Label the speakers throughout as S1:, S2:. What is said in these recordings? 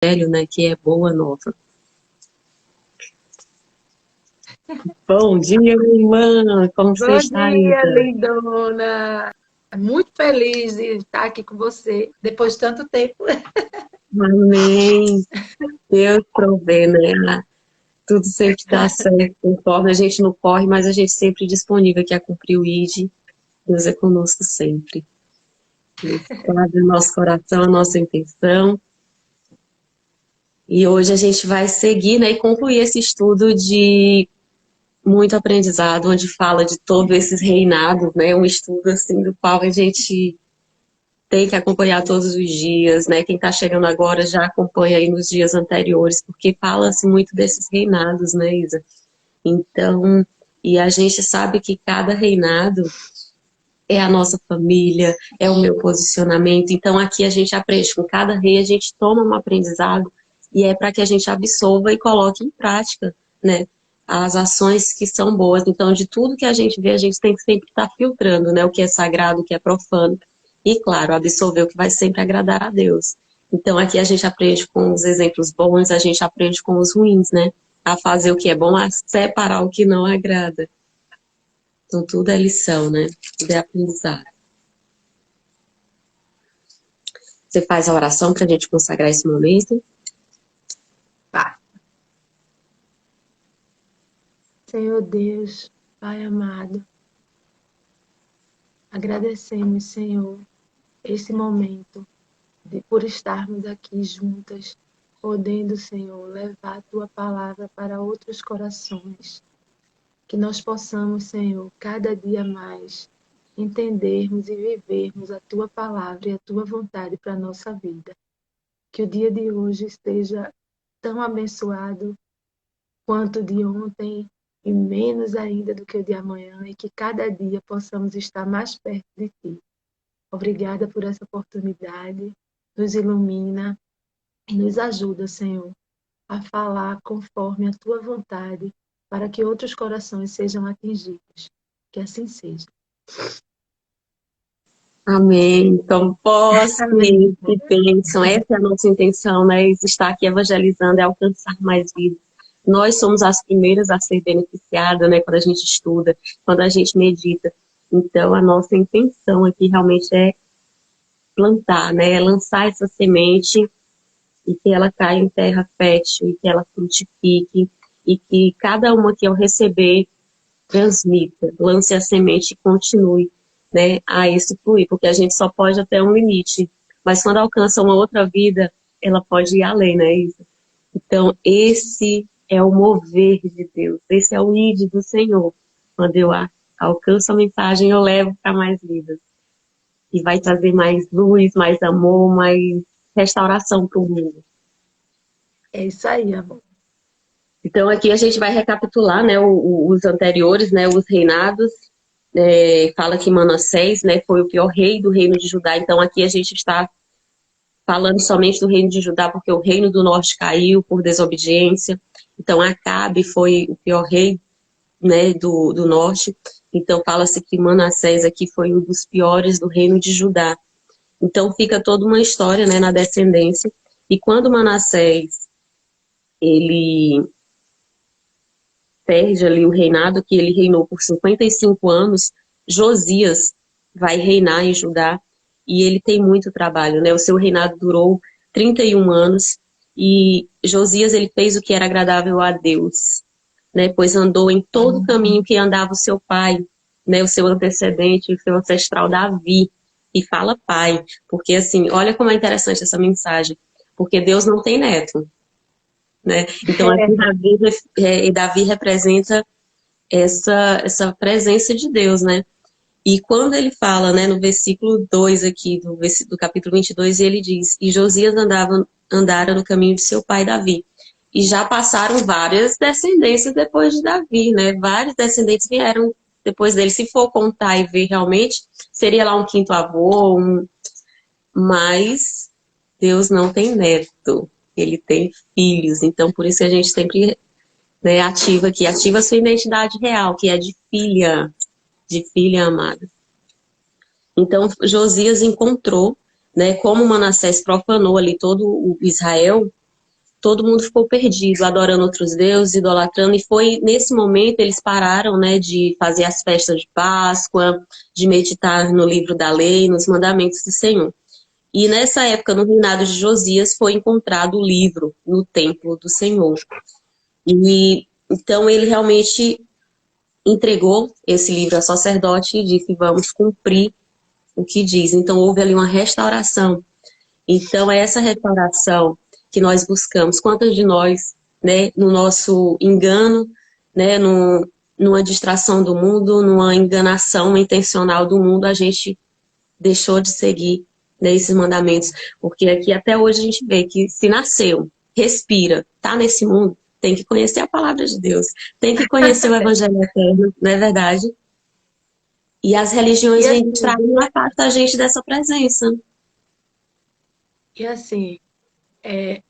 S1: Evangelho, né, que é boa nova. Bom dia, minha irmã! Como você
S2: Bom
S1: está,
S2: dia,
S1: Isa?
S2: lindona! Muito feliz de estar aqui com você depois de tanto tempo.
S1: Amém! Deus provê, né? Tudo sempre dá certo, conforme a gente não corre, mas a gente sempre disponível aqui a cumprir o ID. Deus é conosco sempre. Ele sabe o nosso coração, a nossa intenção. E hoje a gente vai seguir, né, e concluir esse estudo de muito aprendizado, onde fala de todos esses reinados, né? Um estudo assim do qual a gente tem que acompanhar todos os dias, né? Quem está chegando agora já acompanha aí nos dias anteriores, porque fala-se muito desses reinados, né, Isa? Então, e a gente sabe que cada reinado é a nossa família, é o meu posicionamento. Então, aqui a gente aprende com cada rei, a gente toma um aprendizado e é para que a gente absorva e coloque em prática, né? As ações que são boas. Então, de tudo que a gente vê, a gente tem que sempre estar filtrando, né? O que é sagrado, o que é profano. E, claro, absorver o que vai sempre agradar a Deus. Então, aqui a gente aprende com os exemplos bons, a gente aprende com os ruins, né? A fazer o que é bom, a separar o que não agrada. Então, tudo é lição, né? Tudo é aprendizado. Você faz a oração para a gente consagrar esse momento?
S2: Pai. Senhor Deus, Pai amado, agradecemos, Senhor, esse momento por estarmos aqui juntas, podendo, Senhor, levar a Tua palavra para outros corações. Que nós possamos, Senhor, cada dia mais entendermos e vivermos a Tua palavra e a Tua vontade para a nossa vida. Que o dia de hoje esteja tão abençoado quanto o de ontem e menos ainda do que o de amanhã, e que cada dia possamos estar mais perto de Ti. Obrigada por essa oportunidade, nos ilumina e nos ajuda, Senhor, a falar conforme a Tua vontade, para que outros corações sejam atingidos. Que assim seja.
S1: Amém. Então, posse,
S2: Amém.
S1: que bênção. Essa é a nossa intenção, né? Estar aqui evangelizando é alcançar mais vidas. Nós somos as primeiras a ser beneficiadas, né? Quando a gente estuda, quando a gente medita. Então, a nossa intenção aqui realmente é plantar, né? É lançar essa semente e que ela caia em terra fértil e que ela frutifique e que cada uma que eu receber transmita, lance a semente e continue, né, a esse fluir, porque a gente só pode até um limite, mas quando alcança uma outra vida, ela pode ir além, né, Isa? Então, esse é o mover de Deus, esse é o id do Senhor. Quando eu alcanço a mensagem, eu levo para mais vidas. E vai trazer mais luz, mais amor, mais restauração para o mundo.
S2: É isso aí, amor.
S1: Então, aqui a gente vai recapitular, né, os anteriores, né, os reinados. Fala que Manassés, né, foi o pior rei do reino de Judá. Então, aqui a gente está falando somente do reino de Judá, porque o reino do norte caiu por desobediência. Então, Acabe foi o pior rei, né, do norte. Então, fala-se que Manassés aqui foi um dos piores do reino de Judá. Então, fica toda uma história, né, na descendência. E quando Manassés, ele perde ali o reinado, que ele reinou por 55 anos, Josias vai reinar em Judá, e ele tem muito trabalho, né? O seu reinado durou 31 anos, e Josias, ele fez o que era agradável a Deus, né? Pois andou em todo o caminho que andava o seu pai, né? O seu antecedente, o seu ancestral Davi, e fala pai, porque assim, olha como é interessante essa mensagem, porque Deus não tem neto, né? Então aqui Davi representa essa presença de Deus, né? E quando ele fala, né, no versículo 2 aqui, do capítulo 22, ele diz, e Josias andara no caminho de seu pai Davi. E já passaram várias descendências depois de Davi, né? Vários descendentes vieram depois dele. Se for contar e ver realmente, seria lá um quinto avô, mas Deus não tem neto, ele tem filhos. Então, por isso que a gente sempre, né, ativa a sua identidade real, que é de filha amada. Então, Josias encontrou, né, como Manassés profanou ali todo o Israel, todo mundo ficou perdido, adorando outros deuses, idolatrando, e foi nesse momento eles pararam, né, de fazer as festas de Páscoa, de meditar no livro da lei, nos mandamentos do Senhor. E nessa época, no reinado de Josias, foi encontrado o livro no templo do Senhor. E então ele realmente entregou esse livro ao sacerdote e disse: vamos cumprir o que diz. Então houve ali uma restauração. Então é essa restauração que nós buscamos. Quantas de nós, né, no nosso engano, né, numa distração do mundo, numa enganação intencional do mundo, a gente deixou de seguir, né, esses mandamentos? Porque aqui até hoje a gente vê que se nasceu, respira, tá nesse mundo, tem que conhecer a palavra de Deus, tem que conhecer o Evangelho eterno, não é verdade? E as religiões
S2: E
S1: vêm
S2: assim,
S1: distrair uma parte da gente dessa presença.
S2: e assim, é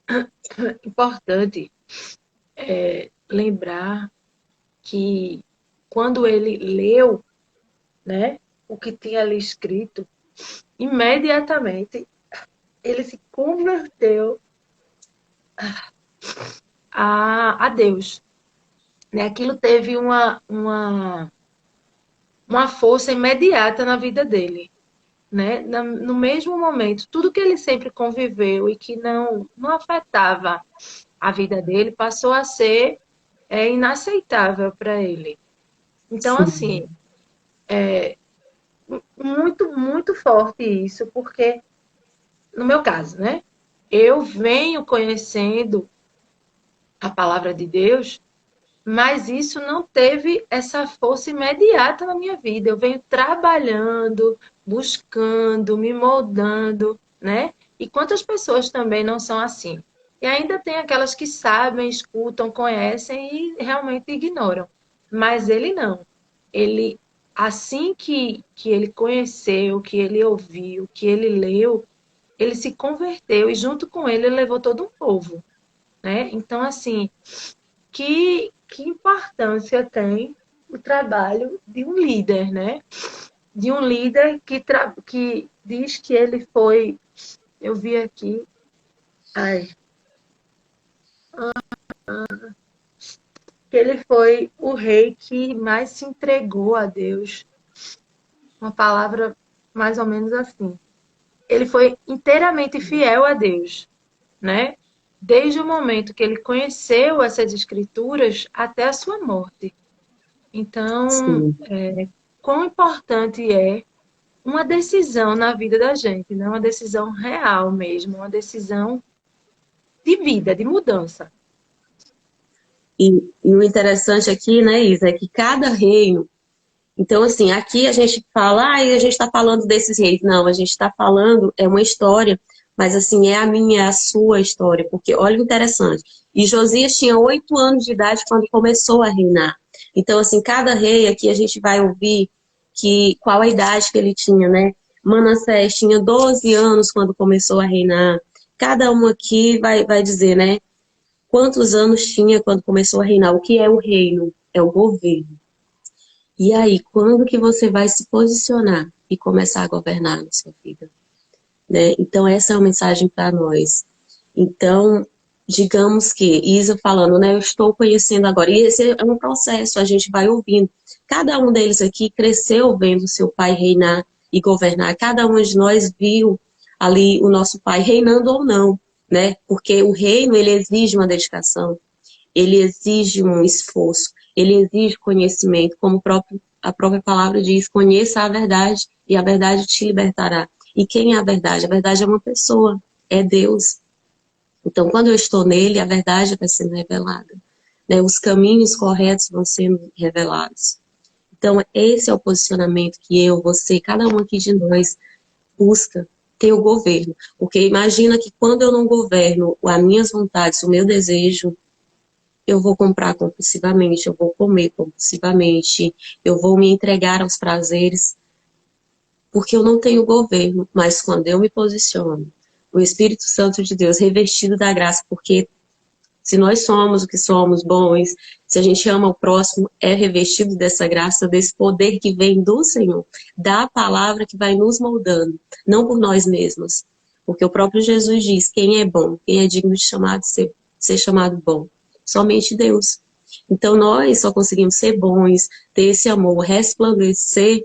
S2: importante lembrar que quando ele leu, né, o que tinha ali escrito, imediatamente ele se converteu a Deus. Né? Aquilo teve uma força imediata na vida dele. Né? No mesmo momento, tudo que ele sempre conviveu e que não afetava a vida dele passou a ser inaceitável para ele. Então,
S1: Sim,
S2: assim, muito, muito forte isso, porque, no meu caso, né? Eu venho conhecendo a palavra de Deus, mas isso não teve essa força imediata na minha vida. Eu venho trabalhando, buscando, me moldando, né? E quantas pessoas também não são assim? E ainda tem aquelas que sabem, escutam, conhecem e realmente ignoram. Mas ele não. Ele, assim que ele conheceu, que ele ouviu, que ele leu, ele se converteu e junto com ele levou todo um povo, né? Então, assim, que importância tem o trabalho de um líder, né? De um líder que diz que ele foi, eu vi aqui, ai, que ele foi o rei que mais se entregou a Deus. Uma palavra mais ou menos assim. Ele foi inteiramente fiel a Deus, né? Desde o momento que ele conheceu essas escrituras até a sua morte. Então,
S1: sim.
S2: quão importante é uma decisão na vida da gente, né? Uma decisão real mesmo, uma decisão de vida, de mudança.
S1: E o interessante aqui, né, Isa, é que cada reino. Então, assim, aqui a gente fala, a gente está falando desses reis. Não, a gente está falando, é uma história, mas assim, é a minha, é a sua história, porque olha o interessante. E Josias tinha 8 anos de idade quando começou a reinar. Então, assim, cada rei aqui a gente vai ouvir que qual a idade que ele tinha, né? Manassés tinha 12 anos quando começou a reinar. Cada um aqui vai dizer, né? Quantos anos tinha quando começou a reinar? O que é o reino? É o governo. E aí, quando que você vai se posicionar e começar a governar na sua vida? Né? Então, essa é uma mensagem para nós. Então, digamos que, Isa falando, né, eu estou conhecendo agora, e esse é um processo, a gente vai ouvindo. Cada um deles aqui cresceu vendo seu pai reinar e governar. Cada um de nós viu ali o nosso pai reinando ou não, né? Porque o reino, ele exige uma dedicação, ele exige um esforço, ele exige conhecimento, como a própria palavra diz, conheça a verdade e a verdade te libertará. E quem é a verdade? A verdade é uma pessoa, é Deus. Então, quando eu estou nele, a verdade vai sendo revelada, né? Os caminhos corretos vão sendo revelados. Então, esse é o posicionamento que eu, você, cada um aqui de nós busca ter o governo. Porque imagina que quando eu não governo as minhas vontades, o meu desejo, eu vou comprar compulsivamente, eu vou comer compulsivamente, eu vou me entregar aos prazeres, porque eu não tenho governo. Mas quando eu me posiciono, o Espírito Santo de Deus revestido da graça, porque se nós somos o que somos, bons, se a gente ama o próximo, é revestido dessa graça, desse poder que vem do Senhor, da palavra que vai nos moldando, não por nós mesmos. Porque o próprio Jesus diz, quem é bom, quem é digno de chamar de ser ser chamado bom? Somente Deus. Então nós só conseguimos ser bons, ter esse amor, resplandecer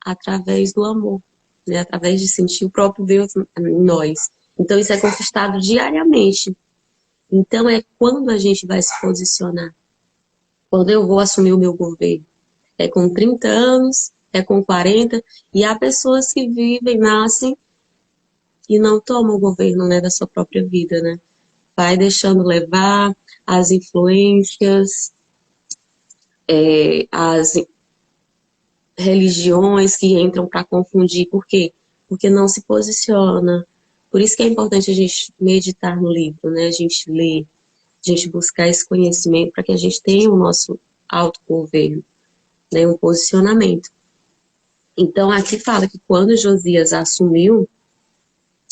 S1: através do amor, né? Através de sentir o próprio Deus em nós. Então isso é conquistado diariamente. Então é quando a gente vai se posicionar. Quando eu vou assumir o meu governo. É com 30 anos, é com 40, e há pessoas que vivem, nascem e não tomam o governo, né, da sua própria vida, né? Vai deixando levar as influências, as religiões que entram para confundir. Por quê? Porque não se posiciona. Por isso que é importante a gente meditar no livro, né? A gente ler, a gente buscar esse conhecimento para que a gente tenha o nosso autogoverno, né? Um posicionamento. Então, aqui fala que quando Josias assumiu,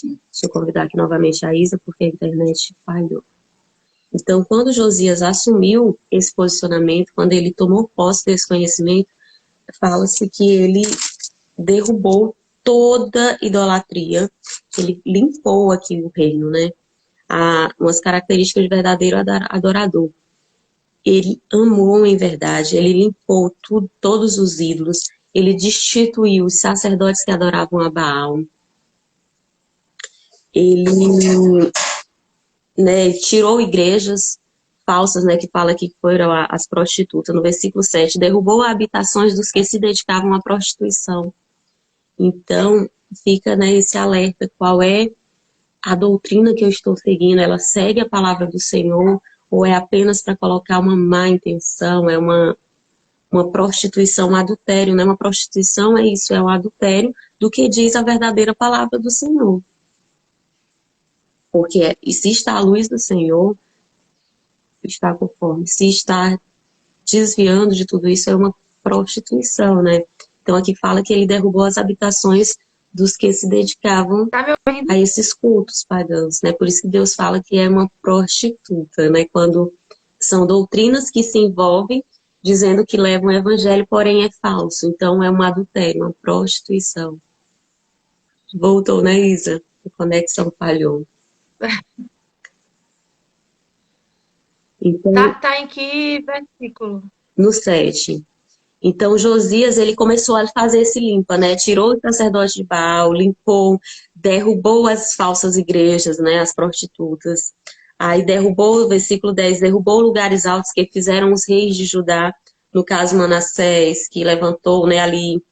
S1: deixa eu convidar aqui novamente a Isa, porque a internet falhou. Então, quando Josias assumiu esse posicionamento, quando ele tomou posse desse conhecimento, fala-se que ele derrubou toda idolatria, ele limpou aqui o reino, né? Umas características de verdadeiro adorador. Ele amou em verdade, ele limpou todos os ídolos, ele destituiu os sacerdotes que adoravam a Baal, ele, né, tirou igrejas falsas, né, que fala que foram as prostitutas, no versículo 7, derrubou habitações dos que se dedicavam à prostituição. Então, fica, né, esse alerta, qual é a doutrina que eu estou seguindo, ela segue a palavra do Senhor, ou é apenas para colocar uma má intenção, é uma prostituição, um adultério, né? Uma prostituição é isso, é um adultério do que diz a verdadeira palavra do Senhor. Porque se está a luz do Senhor, está conforme. Se está desviando de tudo isso, é uma prostituição, né? Então aqui fala que ele derrubou as habitações dos que se dedicavam a esses cultos pagãos, né? Por isso que Deus fala que é uma prostituta, né? Quando são doutrinas que se envolvem dizendo que levam o evangelho, porém é falso. Então é um adultério, uma prostituição. Voltou, né, Isa? A conexão falhou. Então,
S2: Tá em que versículo?
S1: no 7. Então, Josias, ele começou a fazer esse limpa, né? Tirou o sacerdote de Baal, limpou, derrubou as falsas igrejas, né? As prostitutas. Aí derrubou, o versículo 10, derrubou lugares altos que fizeram os reis de Judá, no caso Manassés, que levantou, né, ali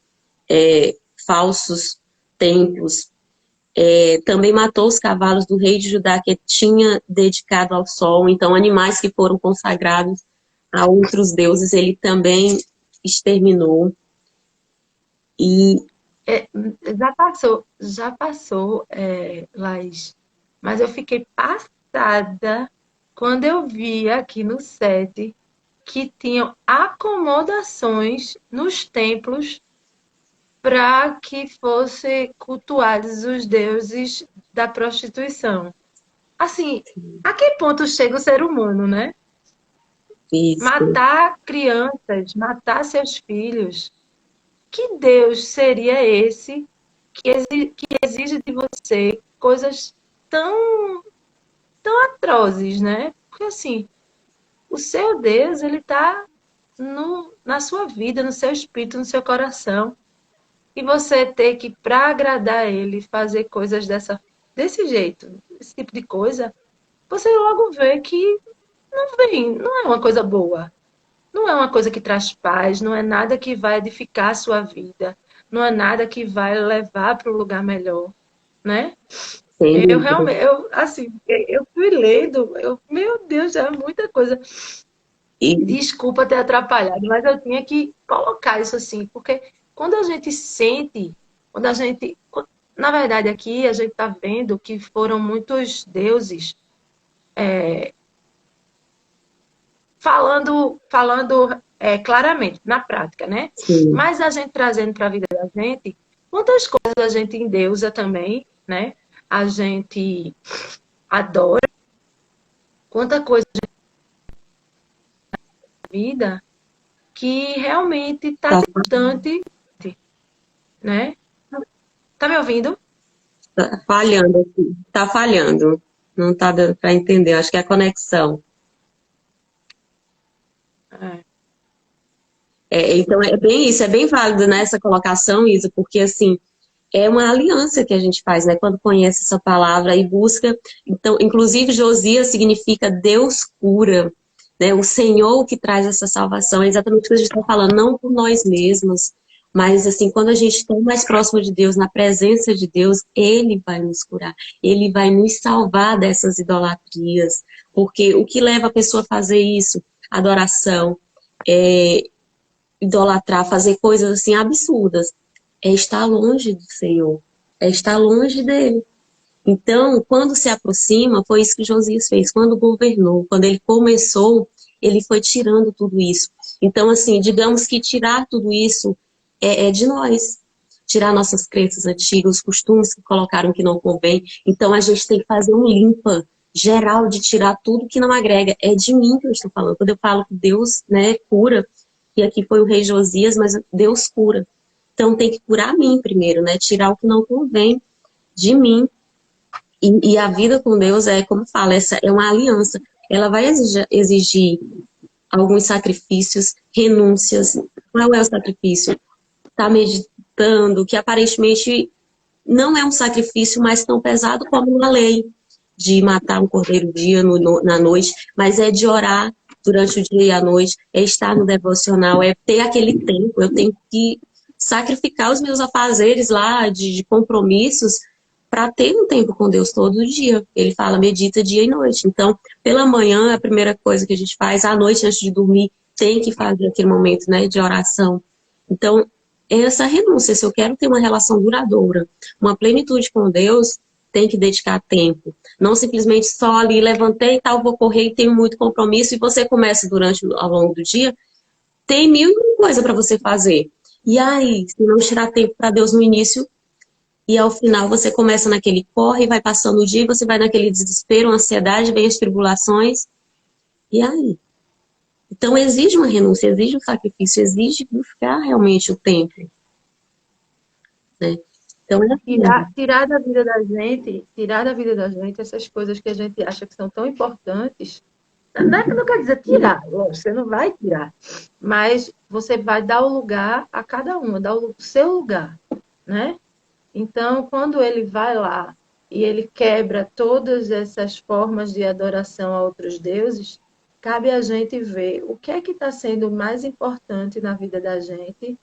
S1: falsos templos. Também matou os cavalos do rei de Judá, que tinha dedicado ao sol. Então, animais que foram consagrados a outros deuses, ele também exterminou. E
S2: Já passou, Laís. Mas eu fiquei passada quando eu vi aqui no site que tinham acomodações nos templos para que fossem cultuados os deuses da prostituição. Assim, a que ponto chega o ser humano, né?
S1: isso,
S2: Matar crianças, matar seus filhos. Que Deus seria esse que exige de você coisas tão atrozes, né? Porque assim, o seu Deus, ele está na sua vida, no seu espírito, no seu coração. E você ter que, para agradar ele, fazer coisas desse jeito, esse tipo de coisa, você logo vê que não é uma coisa boa. Não é uma coisa que traz paz, não é nada que vai edificar a sua vida, não é nada que vai levar para um lugar melhor, né?
S1: sem
S2: Eu
S1: dúvida.
S2: realmente, assim, eu fui lendo, meu Deus, é muita coisa.
S1: E,
S2: Desculpa ter atrapalhado, mas eu tinha que colocar isso assim, porque quando a gente sente, quando a gente, na verdade aqui a gente está vendo que foram muitos deuses falando claramente, na prática, né?
S1: sim,
S2: Mas a gente trazendo para a vida da gente, quantas coisas a gente endeusa também, né? A gente adora, quanta coisa na vida que realmente está
S1: tá,
S2: distante, né? Tá me ouvindo?
S1: tá falhando aqui, tá falhando. Não está dando para entender, acho que é a conexão. Então, é bem isso, é bem válido, né, essa colocação, Isa, porque, assim, é uma aliança que a gente faz, né, quando conhece essa palavra e busca. Então, inclusive, Josias significa Deus cura, né, o Senhor que traz essa salvação. É exatamente o que a gente está falando, não por nós mesmos, mas, assim, quando a gente está mais próximo de Deus, na presença de Deus, Ele vai nos curar, Ele vai nos salvar dessas idolatrias, porque o que leva a pessoa a fazer isso? Adoração, idolatrar, fazer coisas assim absurdas, é estar longe do Senhor, é estar longe dele. Então, quando se aproxima, foi isso que Josias fez, quando governou, quando ele começou, ele foi tirando tudo isso. Então, assim, digamos que tirar tudo isso é de nós, tirar nossas crenças antigas, os costumes que colocaram que não convém. Então, a gente tem que fazer um limpa geral de tirar tudo que não agrega. É de mim que eu estou falando. Quando eu falo que Deus, né, cura, e aqui foi o rei Josias, mas Deus cura. Então tem que curar a mim primeiro, né? Tirar o que não convém de mim. E a vida com Deus é, como fala, essa é uma aliança. Ela vai exigir alguns sacrifícios, renúncias. Qual é o sacrifício? Tá meditando, que aparentemente não é um sacrifício mais tão pesado como na lei, de matar um cordeiro dia na noite, mas é de orar durante o dia e a noite, é estar no devocional, é ter aquele tempo. Eu tenho que sacrificar os meus afazeres lá de compromissos para ter um tempo com Deus todo dia. Ele fala, medita dia e noite. Então, pela manhã, a primeira coisa que a gente faz, à noite, antes de dormir, tem que fazer aquele momento, né, de oração. Então, é essa renúncia. Se eu quero ter uma relação duradoura, uma plenitude com Deus, tem que dedicar tempo. Não simplesmente só ali, levantei e tal, vou correr e tenho muito compromisso, e você começa ao longo do dia, tem mil e uma coisa para você fazer. E aí, se não tirar tempo para Deus no início, e ao final você começa naquele corre, vai passando o dia, você vai naquele desespero, ansiedade, vem as tribulações, e aí? Então exige uma renúncia, exige um sacrifício, exige buscar realmente o tempo, né? Então é assim.
S2: Tirar da vida da gente essas coisas que a gente acha que são tão importantes. Não quer dizer tirar, você não vai tirar, mas você vai dar o lugar a cada uma, dar o seu lugar, né? Então, quando ele vai lá e ele quebra todas essas formas de adoração a outros deuses, cabe a gente ver o que é que está sendo mais importante na vida da gente,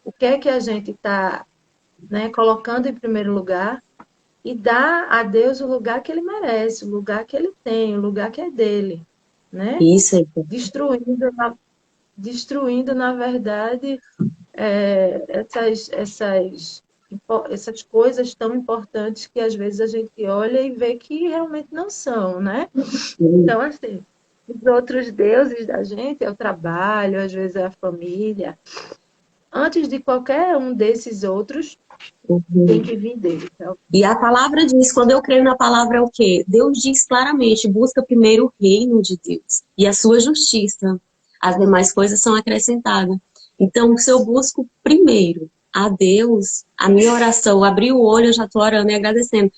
S2: o que é que a gente está, né, colocando em primeiro lugar, e dar a Deus o lugar que ele merece, o lugar que ele tem, o lugar que é dele, né?
S1: Isso aí.
S2: Destruindo, na verdade, essas coisas tão importantes que às vezes a gente olha e vê que realmente não são, né? Então, assim, os outros deuses da gente é o trabalho, às vezes é a família. Antes de qualquer um desses outros, tem que vir dele. Então,
S1: e a palavra diz, quando eu creio na palavra é o quê? Deus diz claramente, busca primeiro o reino de Deus e a sua justiça. As demais coisas são acrescentadas. Então, se eu busco primeiro a Deus, a minha oração, abrir o olho, eu já estou orando e agradecendo.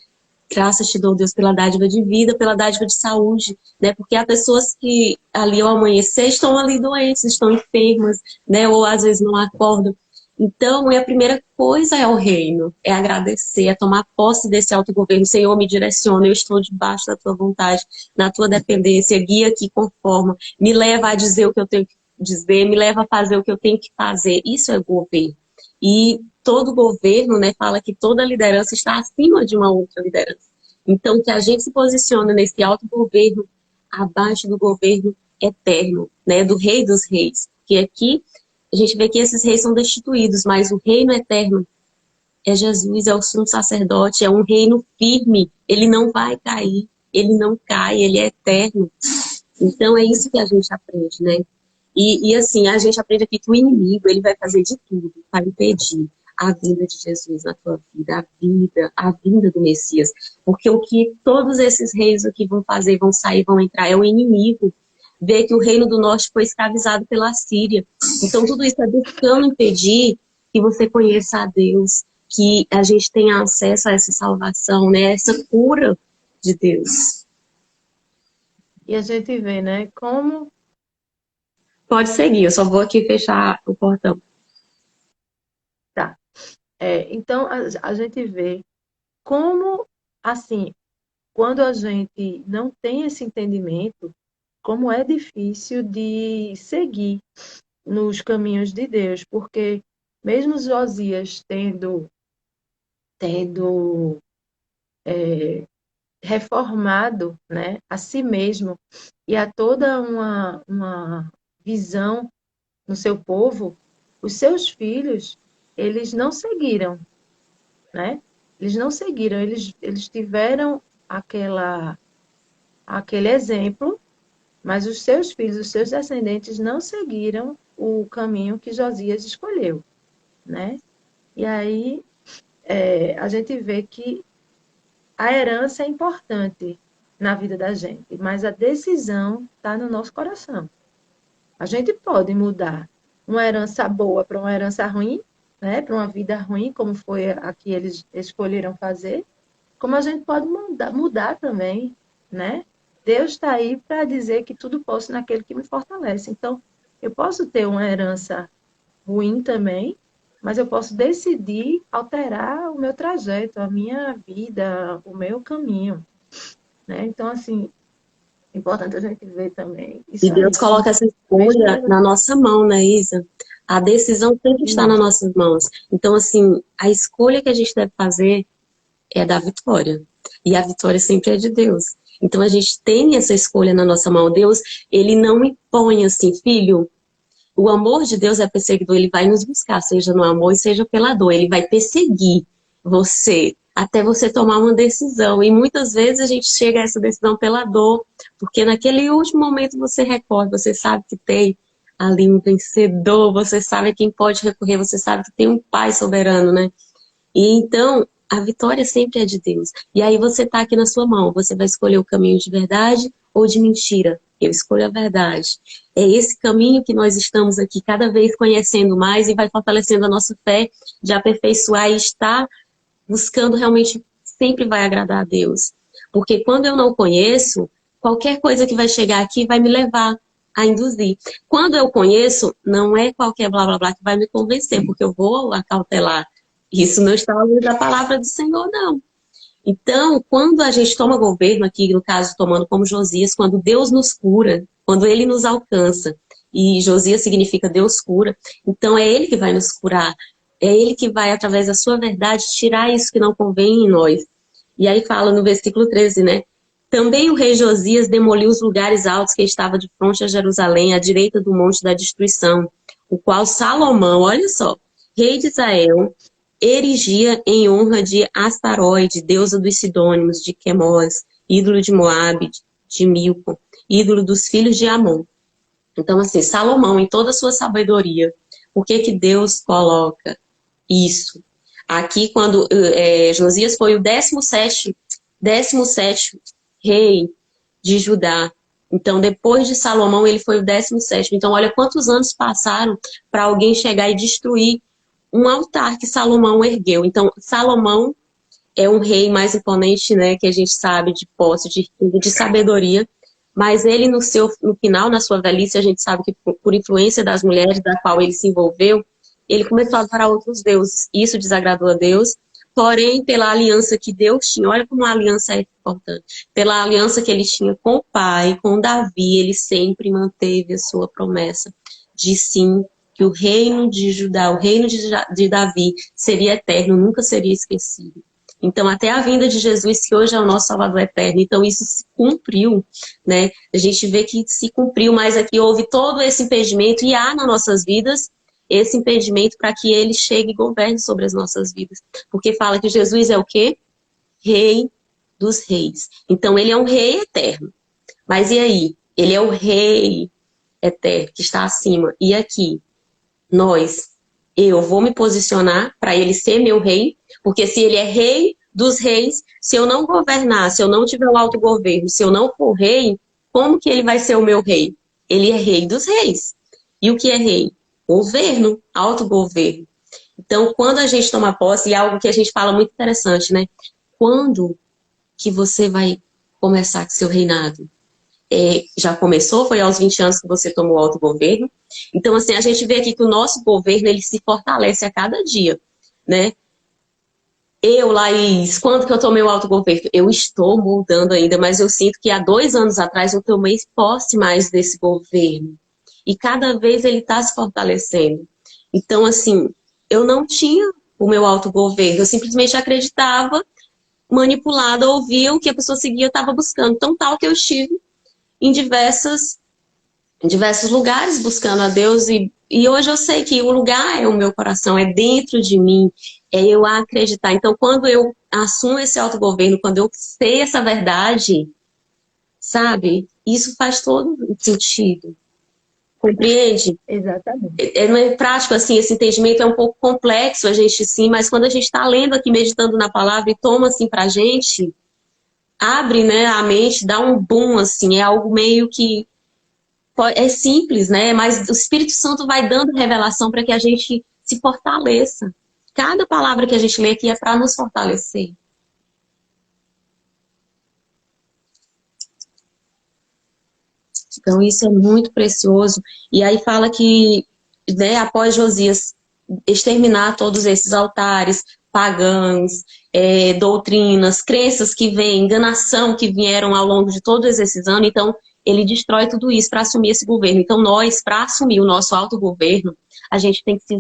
S1: Graças te dou, Deus, pela dádiva de vida, pela dádiva de saúde, né? Porque há pessoas que ali ao amanhecer estão ali doentes, estão enfermas, né? Ou às vezes não acordam. Então, a primeira coisa é o reino, é agradecer, é tomar posse desse autogoverno. Senhor, me direciona, eu estou debaixo da tua vontade, na tua dependência, guia aqui conforme, me leva a dizer o que eu tenho que dizer, me leva a fazer o que eu tenho que fazer. Isso é governo. E todo governo, né, fala que toda liderança está acima de uma outra liderança. Então, que a gente se posicione nesse autogoverno, abaixo do governo eterno, né, do Rei dos Reis, que aqui a gente vê que esses reis são destituídos, mas o reino eterno é Jesus, é o sumo sacerdote, é um reino firme, ele não vai cair, ele não cai, ele é eterno. Então é isso que a gente aprende, né? E assim, a gente aprende aqui que o inimigo, ele vai fazer de tudo para impedir a vinda de Jesus na tua vida, a vinda do Messias. Porque o que todos esses reis aqui vão fazer, vão sair, vão entrar, é o inimigo. Ver que o reino do norte foi escravizado pela Síria. Então, tudo isso é buscando impedir que você conheça a Deus, que a gente tenha acesso a essa salvação, né? Essa cura de Deus.
S2: E a gente vê, né, como
S1: Pode seguir, eu só vou aqui fechar o portão.
S2: tá. Então a gente vê como, assim, quando a gente não tem esse entendimento, como é difícil de seguir nos caminhos de Deus, porque mesmo Josias tendo reformado, né, a si mesmo e a toda uma visão no seu povo, os seus filhos, eles não seguiram, né? Eles não seguiram, eles tiveram aquele exemplo, mas os seus filhos, os seus descendentes não seguiram o caminho que Josias escolheu, né? E aí a gente vê que a herança é importante na vida da gente, mas a decisão está no nosso coração. A gente pode mudar uma herança boa para uma herança ruim, né? Para uma vida ruim, como foi a que eles escolheram fazer, como a gente pode mudar também, né? Deus está aí para dizer que tudo posso naquele que me fortalece. Então, eu posso ter uma herança ruim também, mas eu posso decidir alterar o meu trajeto, a minha vida, o meu caminho, né? Então, assim, é importante a gente ver também
S1: E
S2: isso
S1: Deus
S2: aí, que
S1: coloca essa
S2: mesmo
S1: escolha na nossa mão, né, Isa? A decisão sempre está nas
S2: isso,
S1: nossas mãos. Então, assim, a escolha que a gente deve fazer é da vitória. E a vitória sempre é de Deus. Então, a gente tem essa escolha na nossa mão. Deus, ele não impõe assim, filho, o amor de Deus é perseguidor, ele vai nos buscar, seja no amor e seja pela dor. Ele vai perseguir você até você tomar uma decisão. E muitas vezes a gente chega a essa decisão pela dor, porque naquele último momento você recorda, você sabe que tem ali um vencedor, você sabe a quem pode recorrer, você sabe que tem um Pai soberano, né? E então, a vitória sempre é de Deus. E aí você está aqui na sua mão. Você vai escolher o caminho de verdade ou de mentira? Eu escolho a verdade. É esse caminho que nós estamos aqui cada vez conhecendo mais e vai fortalecendo a nossa fé de aperfeiçoar e estar buscando realmente sempre vai agradar a Deus. Porque quando eu não conheço, qualquer coisa que vai chegar aqui vai me levar a induzir. Quando eu conheço, não é qualquer blá blá blá que vai me convencer, porque eu vou acautelar. Isso não está à luz da palavra do Senhor, não. Então, quando a gente toma governo aqui, no caso, tomando como Josias, quando Deus nos cura, quando Ele nos alcança, e Josias significa Deus cura, então é Ele que vai nos curar. É Ele que vai, através da sua verdade, tirar isso que não convém em nós. E aí fala no versículo 13, né? Também o rei Josias demoliu os lugares altos que estava de frente a Jerusalém, à direita do monte da destruição, o qual Salomão, olha só, rei de Israel, erigia em honra de Astaroide, deusa dos Sidônios, de Quemós, ídolo de Moabe, de Milcom, ídolo dos filhos de Amon. Então, assim, Salomão, em toda a sua sabedoria, por que que Deus coloca isso? Aqui, quando Josias foi o 17º rei de Judá. Então, depois de Salomão, ele foi o 17º. Então, olha quantos anos passaram para alguém chegar e destruir um altar que Salomão ergueu. Então, Salomão é um rei mais imponente, né, que a gente sabe, de posse, de sabedoria, mas ele no final, na sua velhice, a gente sabe que por influência das mulheres da qual ele se envolveu, ele começou a adorar outros deuses. Isso desagradou a Deus, porém, pela aliança que Deus tinha, olha como a aliança é importante, pela aliança que ele tinha com o pai, com Davi, ele sempre manteve a sua promessa de sim, que o reino de Judá, o reino de Davi seria eterno, nunca seria esquecido. Então, até a vinda de Jesus, que hoje é o nosso Salvador eterno, então isso se cumpriu, né? A gente vê que se cumpriu, mas aqui houve todo esse impedimento, e há nas nossas vidas esse impedimento para que ele chegue e governe sobre as nossas vidas. Porque fala que Jesus é o quê? Rei dos reis. Então, ele é um rei eterno. Mas e aí? Ele é o rei eterno, que está acima. E aqui? Eu vou me posicionar para ele ser meu rei, porque se ele é rei dos reis, se eu não governar, se eu não tiver o autogoverno, se eu não for rei, como que ele vai ser o meu rei? Ele é rei dos reis. E o que é rei? Governo, autogoverno. Então, quando a gente toma posse, e é algo que a gente fala muito interessante, né? Quando que você vai começar com seu reinado? já começou, foi aos 20 anos que você tomou o autogoverno. Então, assim, a gente vê aqui que o nosso governo, ele se fortalece a cada dia, né? Eu, Laís, quando que eu tomei o autogoverno? Eu estou mudando ainda, mas eu sinto que há 2 anos atrás eu tomei posse mais desse governo. E cada vez ele está se fortalecendo. Então, assim, eu não tinha o meu autogoverno, eu simplesmente acreditava, manipulada, ouvia o que a pessoa seguia, eu estava buscando. Tão tal que eu estive em diversos lugares buscando a Deus e hoje eu sei que o lugar é o meu coração, é dentro de mim, é eu acreditar. Então, quando eu assumo esse autogoverno, quando eu sei essa verdade, sabe, isso faz todo sentido. Compreende?
S2: Exatamente.
S1: Não é prático, assim, esse entendimento é um pouco complexo, a gente sim, mas quando a gente está lendo aqui, meditando na palavra e toma assim pra gente, abre, né, a mente, dá um boom, assim, é algo meio que é simples, né? Mas o Espírito Santo vai dando revelação para que a gente se fortaleça. Cada palavra que a gente lê aqui é para nos fortalecer. Então, isso é muito precioso. E aí fala que, né, após Josias exterminar todos esses altares pagãos, doutrinas, crenças que vêm, enganação que vieram ao longo de todos esses anos, então ele destrói tudo isso para assumir esse governo. Então nós, para assumir o nosso autogoverno, a gente tem que se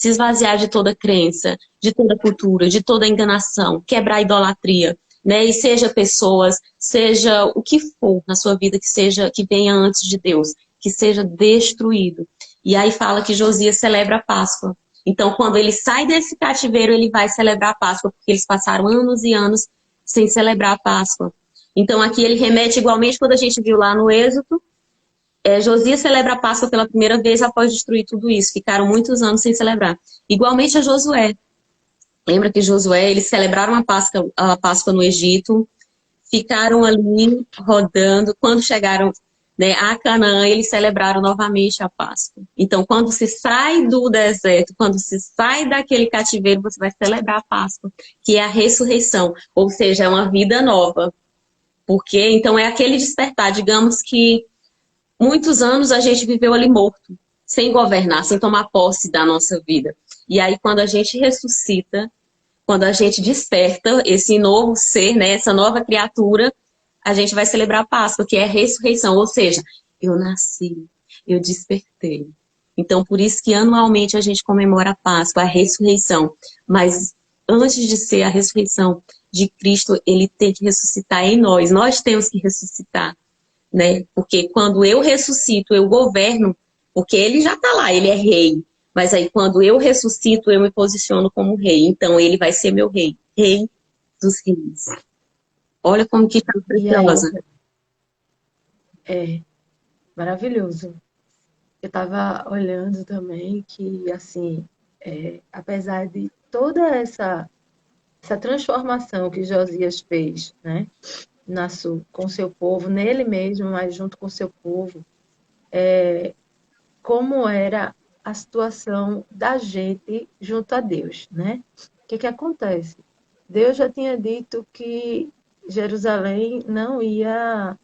S1: esvaziar de toda crença, de toda cultura, de toda enganação, quebrar a idolatria, né? E seja pessoas, seja o que for na sua vida que seja que venha antes de Deus, que seja destruído. E aí fala que Josias celebra a Páscoa. Então, quando ele sai desse cativeiro, ele vai celebrar a Páscoa, porque eles passaram anos e anos sem celebrar a Páscoa. Então, aqui ele remete igualmente quando a gente viu lá no Êxodo, Josias celebra a Páscoa pela primeira vez após destruir tudo isso. Ficaram muitos anos sem celebrar. Igualmente a Josué. Lembra que Josué, eles celebraram a Páscoa no Egito, ficaram ali rodando. Quando chegaram, né, a Canaã, eles celebraram novamente a Páscoa. Então, quando se sai do deserto, quando se sai daquele cativeiro, você vai celebrar a Páscoa, que é a ressurreição, ou seja, é uma vida nova. Porque, então, é aquele despertar, digamos que muitos anos a gente viveu ali morto, sem governar, sem tomar posse da nossa vida. E aí, quando a gente ressuscita, quando a gente desperta esse novo ser, né, essa nova criatura, a gente vai celebrar a Páscoa, que é a ressurreição. Ou seja, eu nasci, eu despertei. Então, por isso que anualmente a gente comemora a Páscoa, a ressurreição. Mas antes de ser a ressurreição de Cristo, ele tem que ressuscitar em nós. Nós temos que ressuscitar, né? Porque quando eu ressuscito, eu governo, porque ele já está lá, ele é rei. Mas aí quando eu ressuscito, eu me posiciono como rei. Então ele vai ser meu rei, rei dos reis. Olha como que está
S2: E aí,
S1: preciosa.
S2: é maravilhoso. Eu estava olhando também que, assim, apesar de toda essa transformação que Josias fez, né, com seu povo, nele mesmo, mas junto com seu povo, como era a situação da gente junto a Deus, né? O que que acontece? Deus já tinha dito que Jerusalém não ia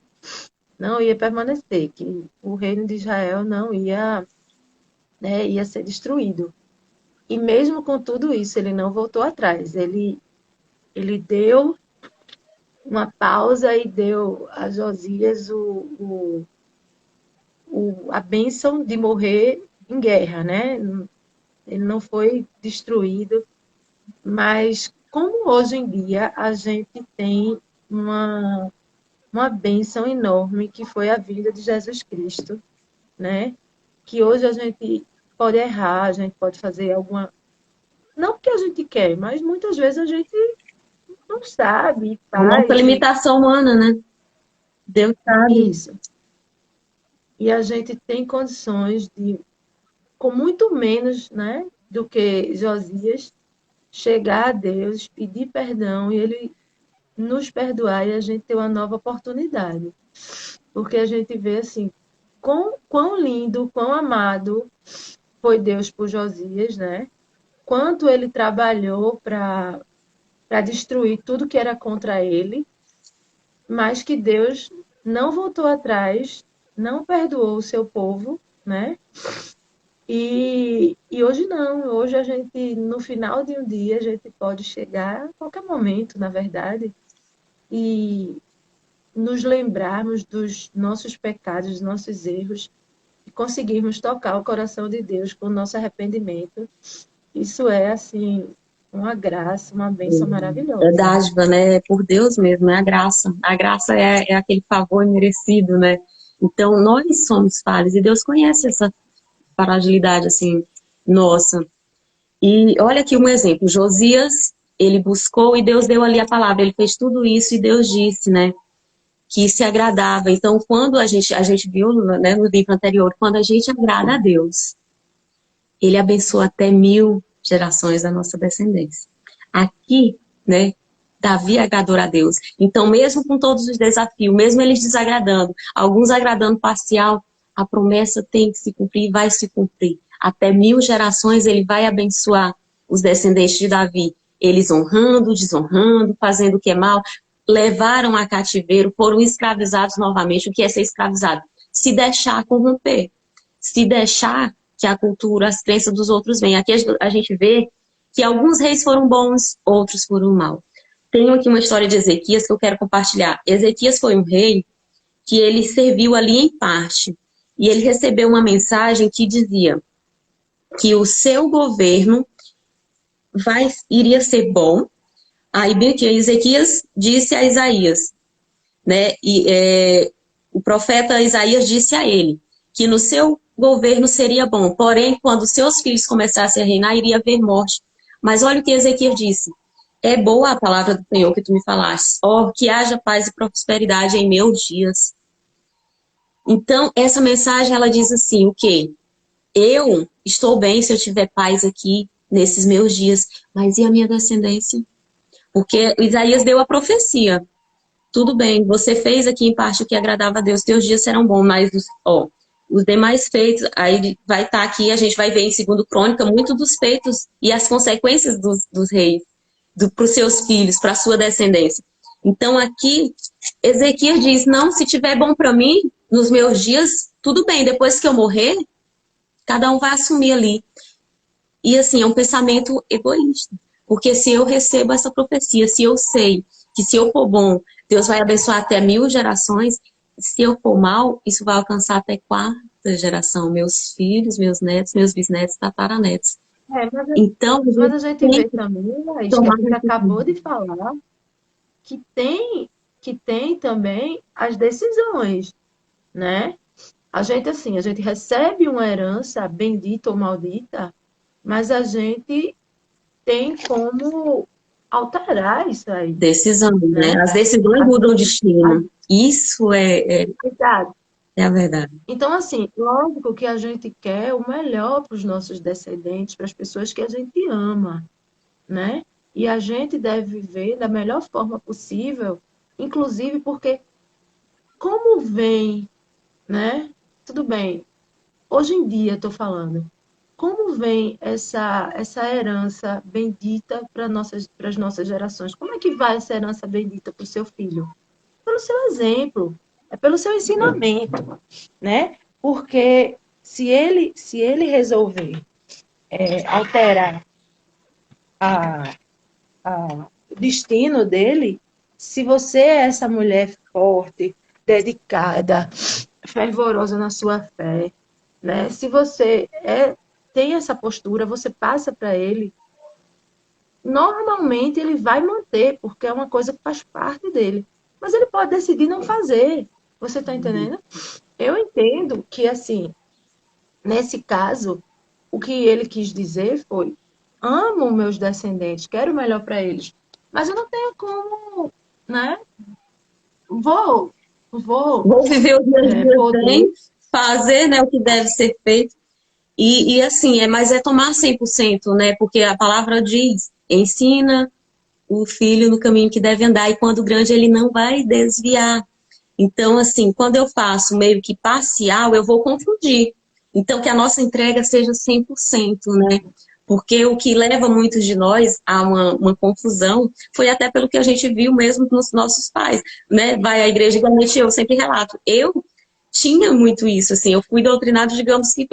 S2: permanecer, que o reino de Israel não ia, né, ia ser destruído. E mesmo com tudo isso, ele não voltou atrás. Ele deu uma pausa e deu a Josias a bênção de morrer em guerra, né? Ele não foi destruído, mas como hoje em dia a gente tem uma bênção enorme que foi a vida de Jesus Cristo, né? Que hoje a gente pode errar, a gente pode fazer alguma. Não porque a gente quer, mas muitas vezes a gente não sabe,
S1: A nossa
S2: faz
S1: limitação humana, né? Deus sabe.
S2: isso. E a gente tem condições de, com muito menos, né, do que Josias, chegar a Deus, pedir perdão e Ele nos perdoar e a gente ter uma nova oportunidade. Porque a gente vê assim, quão lindo, quão amado foi Deus por Josias, né? Quanto ele trabalhou para destruir tudo que era contra ele, mas que Deus não voltou atrás, não perdoou o seu povo, né? E hoje não, hoje a gente, no final de um dia, a gente pode chegar a qualquer momento, na verdade, e nos lembrarmos dos nossos pecados, dos nossos erros, e conseguirmos tocar o coração de Deus com o nosso arrependimento. Isso é, assim, uma graça, uma bênção
S1: É
S2: maravilhosa.
S1: dádiva, né? É por Deus mesmo, é a graça. A graça é aquele favor merecido, né? Então, nós somos falhos e Deus conhece essa fragilidade, assim, nossa. E olha aqui um exemplo. Josias, ele buscou e Deus deu ali a palavra. Ele fez tudo isso e Deus disse, né, que se agradava. Então, quando a gente viu, né, no livro anterior, quando a gente agrada a Deus, ele abençoa até 1000 gerações da nossa descendência. Aqui, né, Davi agradou a Deus. Então, mesmo com todos os desafios, mesmo eles desagradando, alguns agradando parcial, a promessa tem que se cumprir e vai se cumprir. Até 1000 gerações ele vai abençoar os descendentes de Davi. Eles honrando, desonrando, fazendo o que é mal, levaram a cativeiro, foram escravizados novamente. O que é ser escravizado? Se deixar corromper. Se deixar que a cultura, as crenças dos outros venham. Aqui a gente vê que alguns reis foram bons, outros foram mal. Tenho aqui uma história de Ezequias que eu quero compartilhar. Ezequias foi um rei que ele serviu ali em parte. E ele recebeu uma mensagem que dizia que o seu governo iria ser bom. Aí bem que Ezequias disse a Isaías, né? O profeta Isaías disse a ele que no seu governo seria bom, porém, quando seus filhos começassem a reinar, iria haver morte. Mas olha o que Ezequias disse. É boa a palavra do Senhor que tu me falaste. Que haja paz e prosperidade em meus dias. Então, essa mensagem, ela diz assim, o quê? Eu estou bem se eu tiver paz aqui nesses meus dias, mas e a minha descendência? Porque Isaías deu a profecia. Tudo bem, você fez aqui em parte o que agradava a Deus, teus dias serão bons, mas os demais feitos, aí vai estar aqui, a gente vai ver em 2 Crônica, muito dos feitos e as consequências dos reis, para os seus filhos, para a sua descendência. Então aqui, Ezequiel diz, não, se tiver bom para mim, nos meus dias, tudo bem, depois que eu morrer, cada um vai assumir ali. E assim, é um pensamento egoísta. Porque se eu recebo essa profecia, se eu sei que se eu for bom, Deus vai abençoar até 1000 gerações, se eu for mal, isso vai alcançar até 4ª geração. Meus filhos, meus netos, meus bisnetos, tataranetos. Então,
S2: Mas a gente
S1: tem
S2: vê
S1: que
S2: também, Laís, que a
S1: tomar
S2: gente acabou
S1: atitude.
S2: de falar, que tem também as decisões, né? A gente, assim, a gente recebe uma herança, bendita ou maldita, mas a gente tem como alterar isso aí,
S1: Decisão, né?
S2: né?
S1: As decisões
S2: A
S1: mudam o
S2: gente,
S1: destino. Isso é a verdade.
S2: então, assim, lógico que a gente quer o melhor para os nossos descendentes, para as pessoas que a gente ama, né? E a gente deve viver da melhor forma possível, inclusive porque como vem, né? Tudo bem, hoje em dia estou falando, como vem essa herança bendita para as nossas gerações? Como é que vai essa herança bendita para o seu filho? Pelo seu exemplo, é pelo seu ensinamento, né? Porque se ele resolver alterar a, o destino dele, se você é essa mulher forte, dedicada, fervorosa na sua fé, né? Se você tem essa postura, você passa para ele, normalmente ele vai manter, porque é uma coisa que faz parte dele. Mas ele pode decidir não fazer. Você está entendendo? Eu entendo que, assim, nesse caso, o que ele quis dizer foi: amo meus descendentes, quero o melhor para eles, mas eu não tenho como, né? Vou, vou
S1: Vou viver os meus dias
S2: poder.
S1: bem, fazer, né, o que deve ser feito. E assim, mas é tomar 100%, né? Porque a palavra diz, ensina o filho no caminho que deve andar, e quando grande ele não vai desviar. Então, assim, quando eu faço meio que parcial, eu vou confundir. Então, que a nossa entrega seja 100%, né? Porque o que leva muitos de nós a uma confusão foi até pelo que a gente viu mesmo nos nossos pais, né? Vai à igreja, igualmente eu sempre relato. Eu tinha muito isso, assim, eu fui doutrinado, digamos que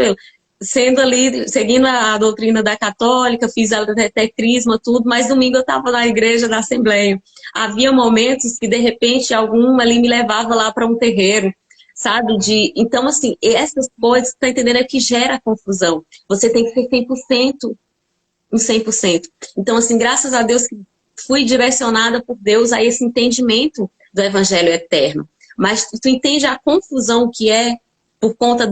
S1: sendo ali, seguindo a doutrina da católica, fiz até crisma, tudo, mas domingo eu estava na igreja da Assembleia. Havia momentos que, de repente, algum ali me levava lá para um terreiro, sabe? Então, assim, essas coisas, tá entendendo, é que gera confusão. Você tem que ser 100%, um 100%. Então, assim, graças a Deus que fui direcionada por Deus a esse entendimento do Evangelho eterno. Mas tu entende a confusão que é por conta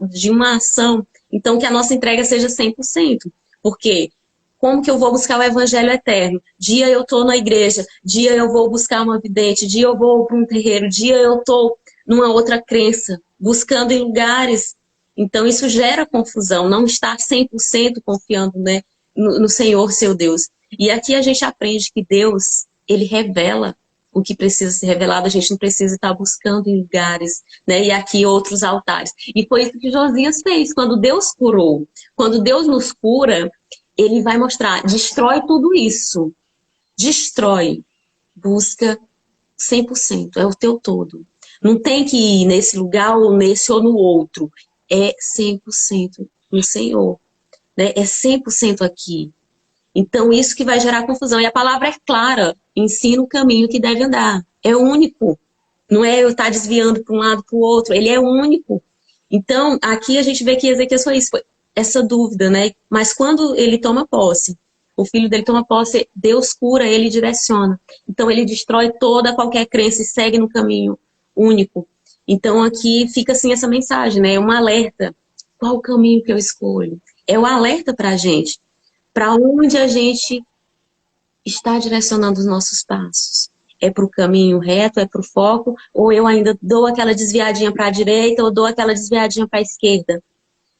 S1: de uma ação. Então, que a nossa entrega seja 100%. Porque como que eu vou buscar o Evangelho eterno? Dia eu estou na igreja, dia eu vou buscar uma vidente, dia eu vou para um terreiro, dia eu estou numa outra crença, buscando em lugares. Então, isso gera confusão, não estar 100% confiando, né, no Senhor, seu Deus. E aqui a gente aprende que Deus, ele revela o que precisa ser revelado, a gente não precisa estar buscando em lugares, né? E aqui outros altares. E foi isso que Josias fez, quando Deus curou. Quando Deus nos cura, ele vai mostrar, destrói tudo isso. Destrói. Busca 100%, é o teu todo. Não tem que ir nesse lugar ou nesse ou no outro. É 100% no Senhor, né? É 100% aqui. Então, isso que vai gerar confusão. E a palavra é clara, ensina o caminho que deve andar. É único. Não é eu estar desviando para um lado para o outro. Ele é único. Então, aqui a gente vê que Ezequias foi isso, foi essa dúvida, né? Mas quando ele toma posse, o filho dele toma posse, Deus cura, ele direciona. Então, ele destrói toda qualquer crença e segue no caminho único. Então, aqui fica assim essa mensagem, né? É um alerta. Qual o caminho que eu escolho? É o alerta para a gente. Para onde a gente está direcionando os nossos passos? É para o caminho reto, é para o foco, ou eu ainda dou aquela desviadinha para a direita, ou dou aquela desviadinha para a esquerda?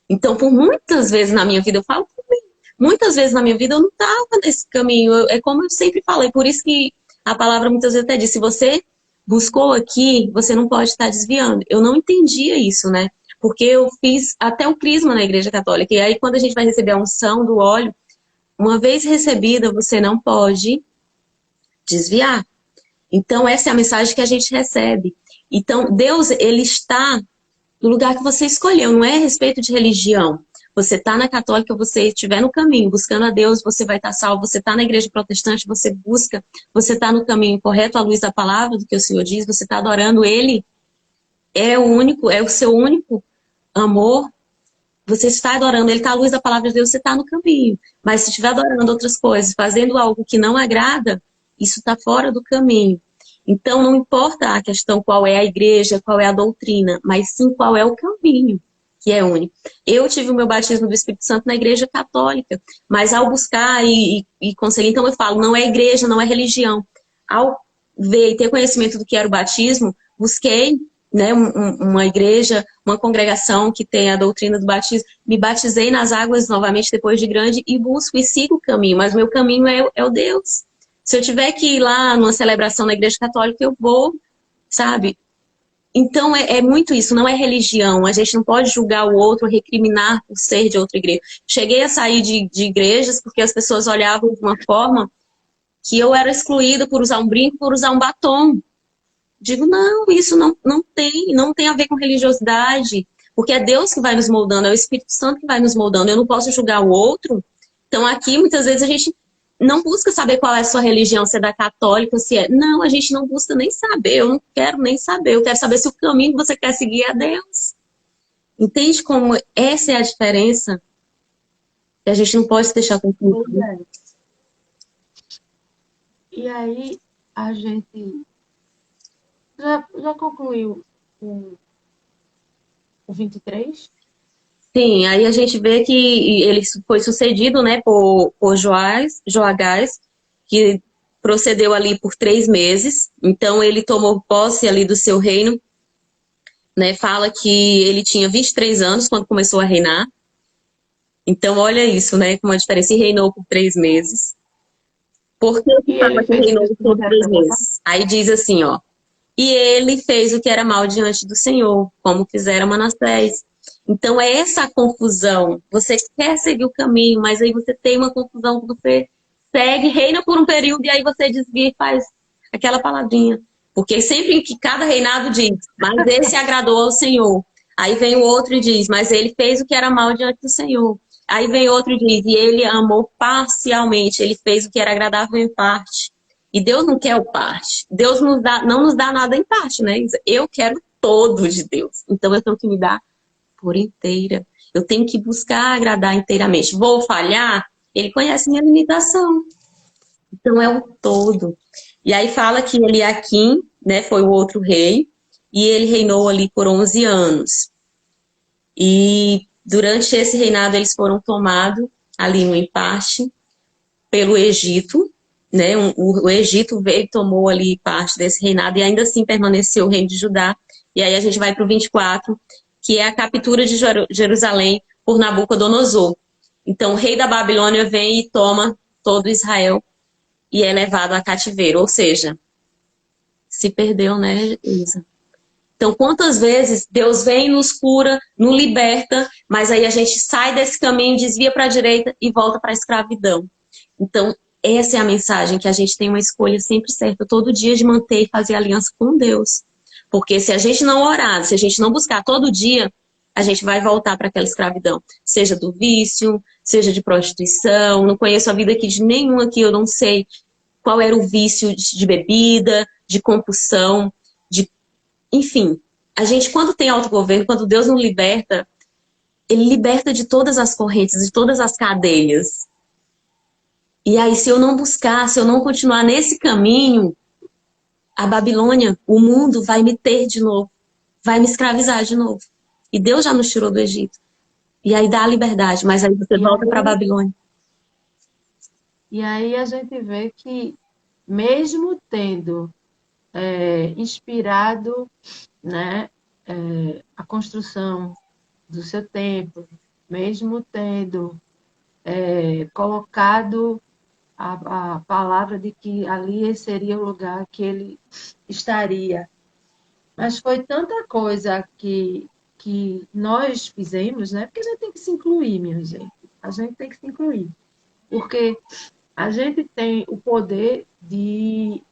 S1: Então, por muitas vezes na minha vida, eu falo por mim, muitas vezes na minha vida eu não estava nesse caminho. É como eu sempre falei, por isso que a palavra muitas vezes até diz, se você buscou aqui, você não pode estar desviando. Eu não entendia isso, né? Porque eu fiz até o crisma na Igreja Católica, e aí quando a gente vai receber a unção do óleo, uma vez recebida, você não pode desviar. Então, essa é a mensagem que a gente recebe. Então, Deus, ele está no lugar que você escolheu, não é a respeito de religião. Você está na católica, você estiver no caminho, buscando a Deus, você vai estar salvo. Você está na igreja protestante, você busca, você está no caminho correto, à luz da palavra, do que o Senhor diz, você está adorando Ele. É o único, é o seu único amor. Você está adorando, ele está à luz da palavra de Deus, você está no caminho. Mas se estiver adorando outras coisas, fazendo algo que não agrada, isso está fora do caminho. Então, não importa a questão qual é a igreja, qual é a doutrina, mas sim qual é o caminho, que é único. Eu tive o meu batismo do Espírito Santo na igreja católica, mas ao buscar e conseguir, então eu falo, não é igreja, não é religião. Ao ver e ter conhecimento do que era o batismo, busquei, né, uma igreja, uma congregação que tem a doutrina do batismo, me batizei nas águas novamente depois de grande e busco e sigo o caminho, mas meu caminho é o Deus. Se eu tiver que ir lá numa celebração na igreja católica, eu vou, sabe? Então é muito isso, não é religião, a gente não pode julgar o outro, recriminar por ser de outra igreja. Cheguei a sair de igrejas porque as pessoas olhavam de uma forma que eu era excluída por usar um brinco, por usar um batom. Digo, não, isso não tem a ver com religiosidade, porque é Deus que vai nos moldando, é o Espírito Santo que vai nos moldando, eu não posso julgar o outro. Então aqui, muitas vezes, a gente não busca saber qual é a sua religião, se é da católica, se é... Não, a gente não busca nem saber, eu não quero nem saber, eu quero saber se o caminho que você quer seguir é Deus. Entende como essa é a diferença? Que a gente não pode se deixar confundir.
S2: E aí, a gente já concluiu o 23?
S1: Sim, aí a gente vê que ele foi sucedido, né, por Joagás, que procedeu ali por 3 meses. Então, ele tomou posse ali do seu reino, né, fala que ele tinha 23 anos quando começou a reinar. Então, olha isso, né, como a diferença, e reinou por 3 meses. Por que fala que reinou por 3 meses? Aí diz assim, ó, e ele fez o que era mal diante do Senhor, como fizera Manassés. Então é essa a confusão. Você quer seguir o caminho, mas aí você tem uma confusão que você segue, reina por um período e aí você desvia e faz aquela palavrinha. Porque sempre que cada reinado diz, mas esse agradou ao Senhor. Aí vem o outro e diz, mas ele fez o que era mal diante do Senhor. Aí vem outro e diz, e ele amou parcialmente, ele fez o que era agradável em parte. E Deus não quer o parte. Deus não nos dá nada em parte, né? Eu quero todo de Deus. Então eu tenho que me dar por inteira. Eu tenho que buscar agradar inteiramente. Vou falhar? Ele conhece minha limitação. Então é o todo. E aí fala que Eliaquim, né, foi o outro rei, e ele reinou ali por 11 anos. E durante esse reinado eles foram tomados, ali um empate, pelo Egito, né? O Egito veio e tomou ali parte desse reinado, e ainda assim permaneceu o reino de Judá. E aí a gente vai para o 24, que é a captura de Jerusalém por Nabucodonosor. Então o rei da Babilônia vem e toma todo Israel e é levado a cativeiro, ou seja, se perdeu, né, Isa? Então, quantas vezes Deus vem, nos cura, nos liberta, mas aí a gente sai desse caminho, desvia para a direita e volta para a escravidão. Então, essa é a mensagem, que a gente tem uma escolha sempre certa, todo dia, de manter e fazer aliança com Deus. Porque se a gente não orar, se a gente não buscar todo dia, a gente vai voltar para aquela escravidão. Seja do vício, seja de prostituição. Não conheço a vida aqui de nenhum aqui, eu não sei qual era o vício de bebida, de compulsão, enfim, a gente, quando tem autogoverno, quando Deus nos liberta, Ele liberta de todas as correntes, de todas as cadeias. E aí, se eu não buscar, se eu não continuar nesse caminho, a Babilônia, o mundo vai me ter de novo, vai me escravizar de novo. E Deus já nos tirou do Egito. E aí dá a liberdade, mas aí você volta para a Babilônia.
S2: E aí a gente vê que, mesmo tendo inspirado, né, a construção do seu templo, mesmo tendo colocado a palavra de que ali seria o lugar que ele estaria. Mas foi tanta coisa que nós fizemos, né? Porque a gente tem que se incluir, minha gente. A gente tem que se incluir. Porque a gente tem o poder de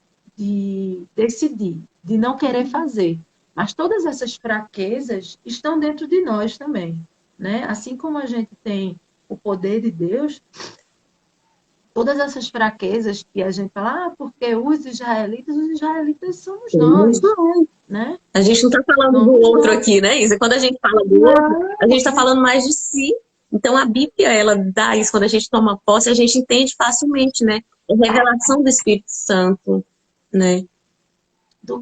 S2: decidir, de não querer fazer. Mas todas essas fraquezas estão dentro de nós também, né? Assim como a gente tem o poder de Deus, todas essas fraquezas que a gente fala, porque os israelitas somos nós, né?
S1: A gente não está falando do outro aqui, né, Isa? Quando a gente fala do outro, a gente está falando mais de si. Então a Bíblia, ela dá isso, quando a gente toma posse, a gente entende facilmente, né? É revelação do Espírito Santo, né?
S2: Do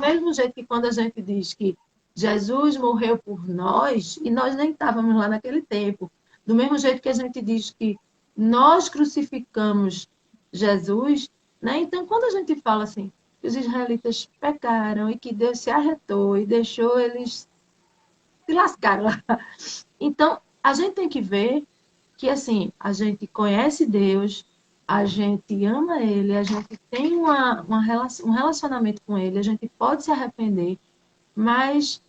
S2: mesmo jeito que quando a gente diz que Jesus morreu por nós, e nós nem estávamos lá naquele tempo, do mesmo jeito que a gente diz que nós crucificamos Jesus, né? Então, quando a gente fala assim, que os israelitas pecaram e que Deus se arretou e deixou eles se lascaram lá. Então, a gente tem que ver que, assim, a gente conhece Deus, a gente ama Ele, a gente tem um relacionamento com Ele, a gente pode se arrepender, mas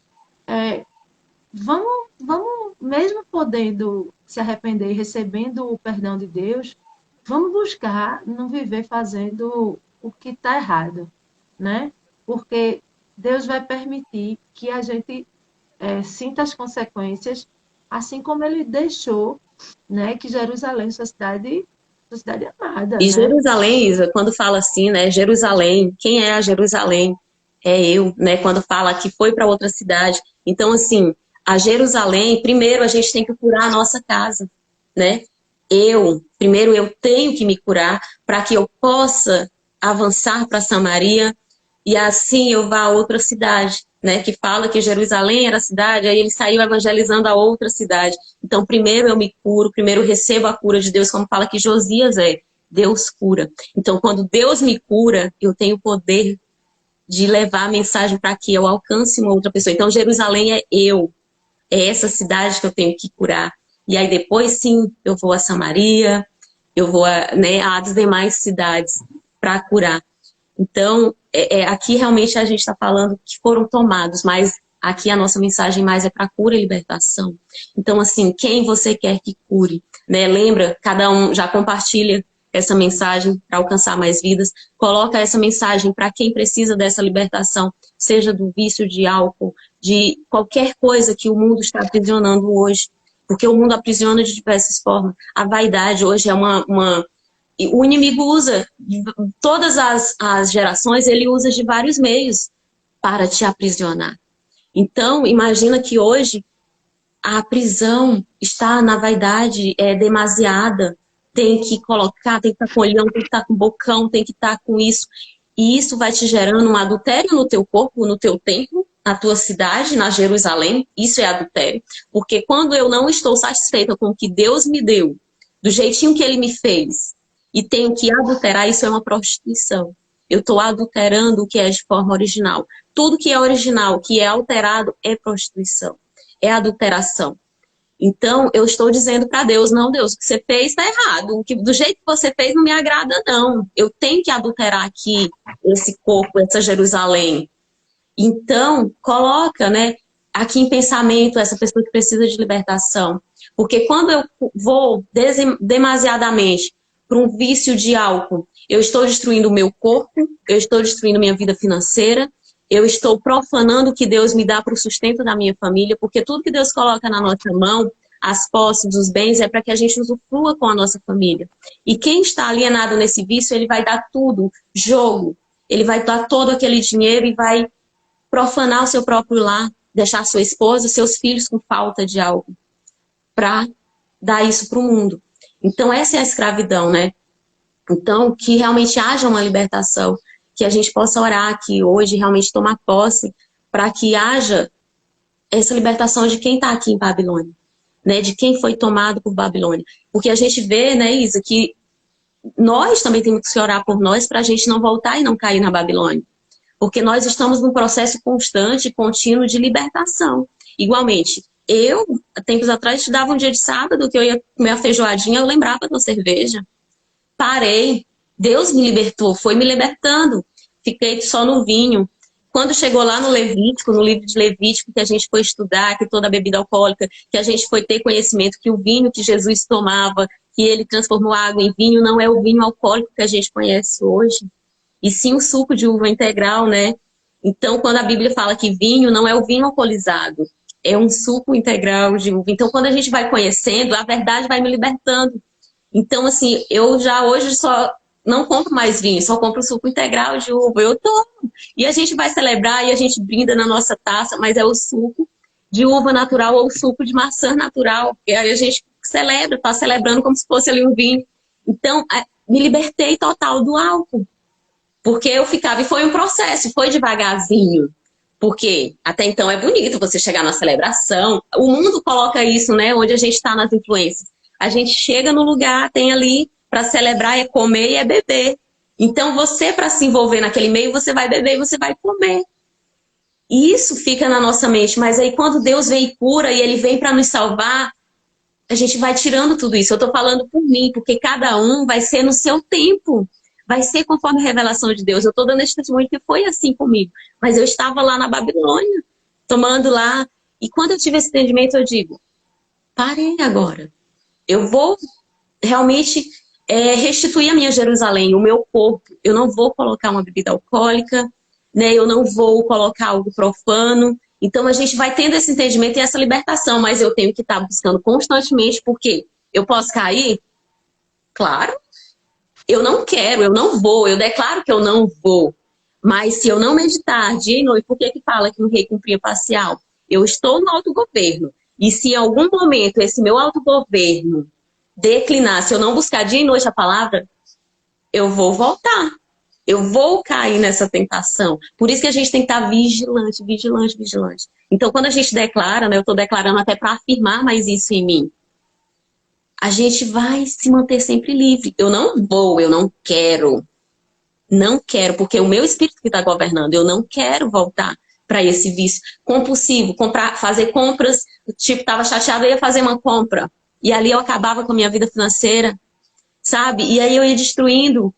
S2: vamos, mesmo podendo se arrepender e recebendo o perdão de Deus, vamos buscar não viver fazendo o que está errado, né? Porque Deus vai permitir que a gente sinta as consequências, assim como Ele deixou, né, que Jerusalém, sua cidade amada,
S1: E
S2: né?
S1: Jerusalém, Isa, quando fala assim, né? Jerusalém, quem é a Jerusalém? É eu, né? Quando fala que foi para outra cidade. Então, assim, a Jerusalém, primeiro a gente tem que curar a nossa casa, né? Primeiro eu tenho que me curar para que eu possa avançar para Samaria e assim eu vá a outra cidade, né? Que fala que Jerusalém era a cidade, aí ele saiu evangelizando a outra cidade. Então, primeiro eu me curo, primeiro eu recebo a cura de Deus, como fala que Josias Deus cura. Então, quando Deus me cura, eu tenho o poder de levar a mensagem para que eu alcance uma outra pessoa. Então, Jerusalém é essa cidade que eu tenho que curar. E aí depois, sim, eu vou a Samaria, eu vou às demais cidades para curar. Então, aqui realmente a gente está falando que foram tomados, mas aqui a nossa mensagem mais é para cura e libertação. Então, assim, quem você quer que cure? Né? Lembra, cada um já compartilha essa mensagem para alcançar mais vidas. Coloca essa mensagem para quem precisa dessa libertação, seja do vício de álcool, de qualquer coisa que o mundo está aprisionando hoje. Porque o mundo aprisiona de diversas formas. A vaidade hoje é o inimigo usa, todas as gerações, ele usa de vários meios para te aprisionar. Então, imagina que hoje a prisão está na vaidade demasiada. Tem que colocar, tem que estar com olhão, tem que estar com bocão, tem que estar com isso. E isso vai te gerando um adultério no teu corpo, no teu templo, na tua cidade, na Jerusalém. Isso é adultério. Porque quando eu não estou satisfeita com o que Deus me deu, do jeitinho que Ele me fez, e tenho que adulterar, isso é uma prostituição. Eu estou adulterando o que é de forma original. Tudo que é original, que é alterado, é prostituição. É adulteração. Então, eu estou dizendo para Deus, não, Deus, o que você fez está errado. Do jeito que você fez não me agrada, não. Eu tenho que adulterar aqui esse corpo, essa Jerusalém. Então, coloca, né, aqui em pensamento essa pessoa que precisa de libertação. Porque quando eu vou demasiadamente para um vício de álcool, eu estou destruindo o meu corpo, eu estou destruindo minha vida financeira, eu estou profanando o que Deus me dá para o sustento da minha família, porque tudo que Deus coloca na nossa mão, as posses, os bens, é para que a gente usufrua com a nossa família. E quem está alienado nesse vício, ele vai dar tudo, jogo, ele vai dar todo aquele dinheiro e vai profanar o seu próprio lar, deixar sua esposa, seus filhos com falta de algo, para dar isso para o mundo. Então, essa é a escravidão, né? Então, que realmente haja uma libertação, que a gente possa orar aqui hoje, realmente tomar posse, para que haja essa libertação de quem está aqui em Babilônia, né? De quem foi tomado por Babilônia. Porque a gente vê, né, Isa, que nós também temos que orar por nós para a gente não voltar e não cair na Babilônia. Porque nós estamos num processo constante, contínuo de libertação. Igualmente, eu, tempos atrás, estudava um dia de sábado, que eu ia comer a feijoadinha, eu lembrava da cerveja. Parei. Deus me libertou, foi me libertando. Fiquei só no vinho. Quando chegou lá no Levítico, no livro de Levítico, que a gente foi estudar, que toda bebida alcoólica, que a gente foi ter conhecimento que o vinho que Jesus tomava, que ele transformou a água em vinho, não é o vinho alcoólico que a gente conhece hoje, e sim o suco de uva integral, né? Então, quando a Bíblia fala que vinho não é o vinho alcoolizado, é um suco integral de uva. Então, quando a gente vai conhecendo, a verdade vai me libertando. Então, assim, eu já hoje só não compro mais vinho, só compro suco integral de uva. Eu tomo. E a gente vai celebrar e a gente brinda na nossa taça, mas é o suco de uva natural ou o suco de maçã natural. E aí a gente celebra, está celebrando como se fosse ali um vinho. Então, me libertei total do álcool. Porque eu ficava, e foi um processo, foi devagarzinho. Porque até então é bonito você chegar na celebração. O mundo coloca isso, né? Onde a gente está nas influências. A gente chega no lugar, tem ali para celebrar, é comer e é beber. Então você, para se envolver naquele meio, você vai beber e você vai comer. E isso fica na nossa mente. Mas aí quando Deus vem e cura e Ele vem para nos salvar, a gente vai tirando tudo isso. Eu estou falando por mim, porque cada um vai ser no seu tempo. Vai ser conforme a revelação de Deus. Eu estou dando esse testemunho que foi assim comigo. Mas eu estava lá na Babilônia, tomando lá. E quando eu tive esse entendimento, eu digo, parei agora. Eu vou realmente restituir a minha Jerusalém, o meu corpo. Eu não vou colocar uma bebida alcoólica, né? Eu não vou colocar algo profano. Então a gente vai tendo esse entendimento e essa libertação, mas eu tenho que estar buscando constantemente, porque eu posso cair? Claro. Eu não quero, eu não vou, eu declaro que eu não vou. Mas se eu não meditar dia e noite, por que fala que o rei cumpria parcial? Eu estou no autogoverno. E se em algum momento esse meu autogoverno declinar, se eu não buscar dia e noite a palavra, eu vou voltar. Eu vou cair nessa tentação. Por isso que a gente tem que estar vigilante, vigilante, vigilante. Então, quando a gente declara, né, eu estou declarando até para afirmar mais isso em mim, a gente vai se manter sempre livre. Eu não vou, eu não quero. Não quero, porque é o meu espírito que está governando. Eu não quero voltar para esse vício compulsivo, fazer compras, tipo, estava chateada, eu ia fazer uma compra. E ali eu acabava com a minha vida financeira, sabe? E aí eu ia destruindo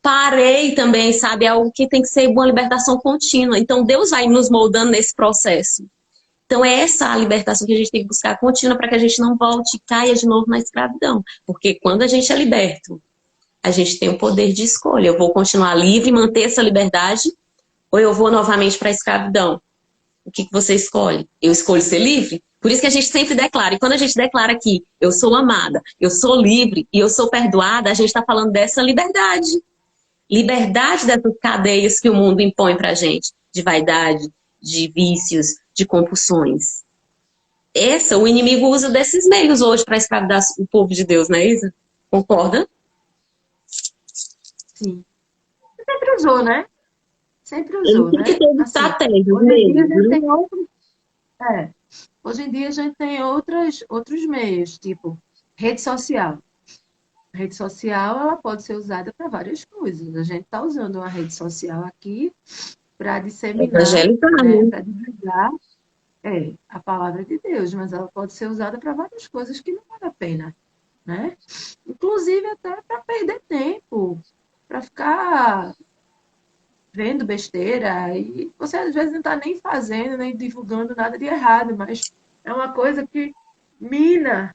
S1: parei também, sabe? É algo que tem que ser uma libertação contínua. Então, Deus vai nos moldando nesse processo. Então, é essa a libertação que a gente tem que buscar contínua para que a gente não volte e caia de novo na escravidão. Porque quando a gente é liberto, a gente tem o poder de escolha. Eu vou continuar livre e manter essa liberdade, ou eu vou novamente para a escravidão? O que você escolhe? Eu escolho ser livre? Por isso que a gente sempre declara. E quando a gente declara que eu sou amada, eu sou livre e eu sou perdoada, a gente está falando dessa liberdade. Liberdade dessas cadeias que o mundo impõe pra gente. De vaidade, de vícios, de compulsões. O inimigo usa desses meios hoje para escravizar o povo de Deus, né, Isa? Concorda?
S2: Sim. Sempre usou, né? Sempre
S1: Ele
S2: usou,
S1: sempre
S2: né?
S1: teve
S2: Assim,
S1: estratégias,
S2: hoje em dia a gente
S1: meios.
S2: tem outros, é, hoje em dia a gente tem outros meios, tipo rede social. A rede social, ela pode ser usada para várias coisas. A gente está usando uma rede social aqui para disseminar,
S1: Evangelizar,
S2: né,
S1: né?
S2: para divulgar a palavra de Deus, mas ela pode ser usada para várias coisas que não vale a pena, né? Inclusive até para perder tempo, para ficar vendo besteira e você às vezes não está nem fazendo, nem divulgando nada de errado, mas é uma coisa que mina,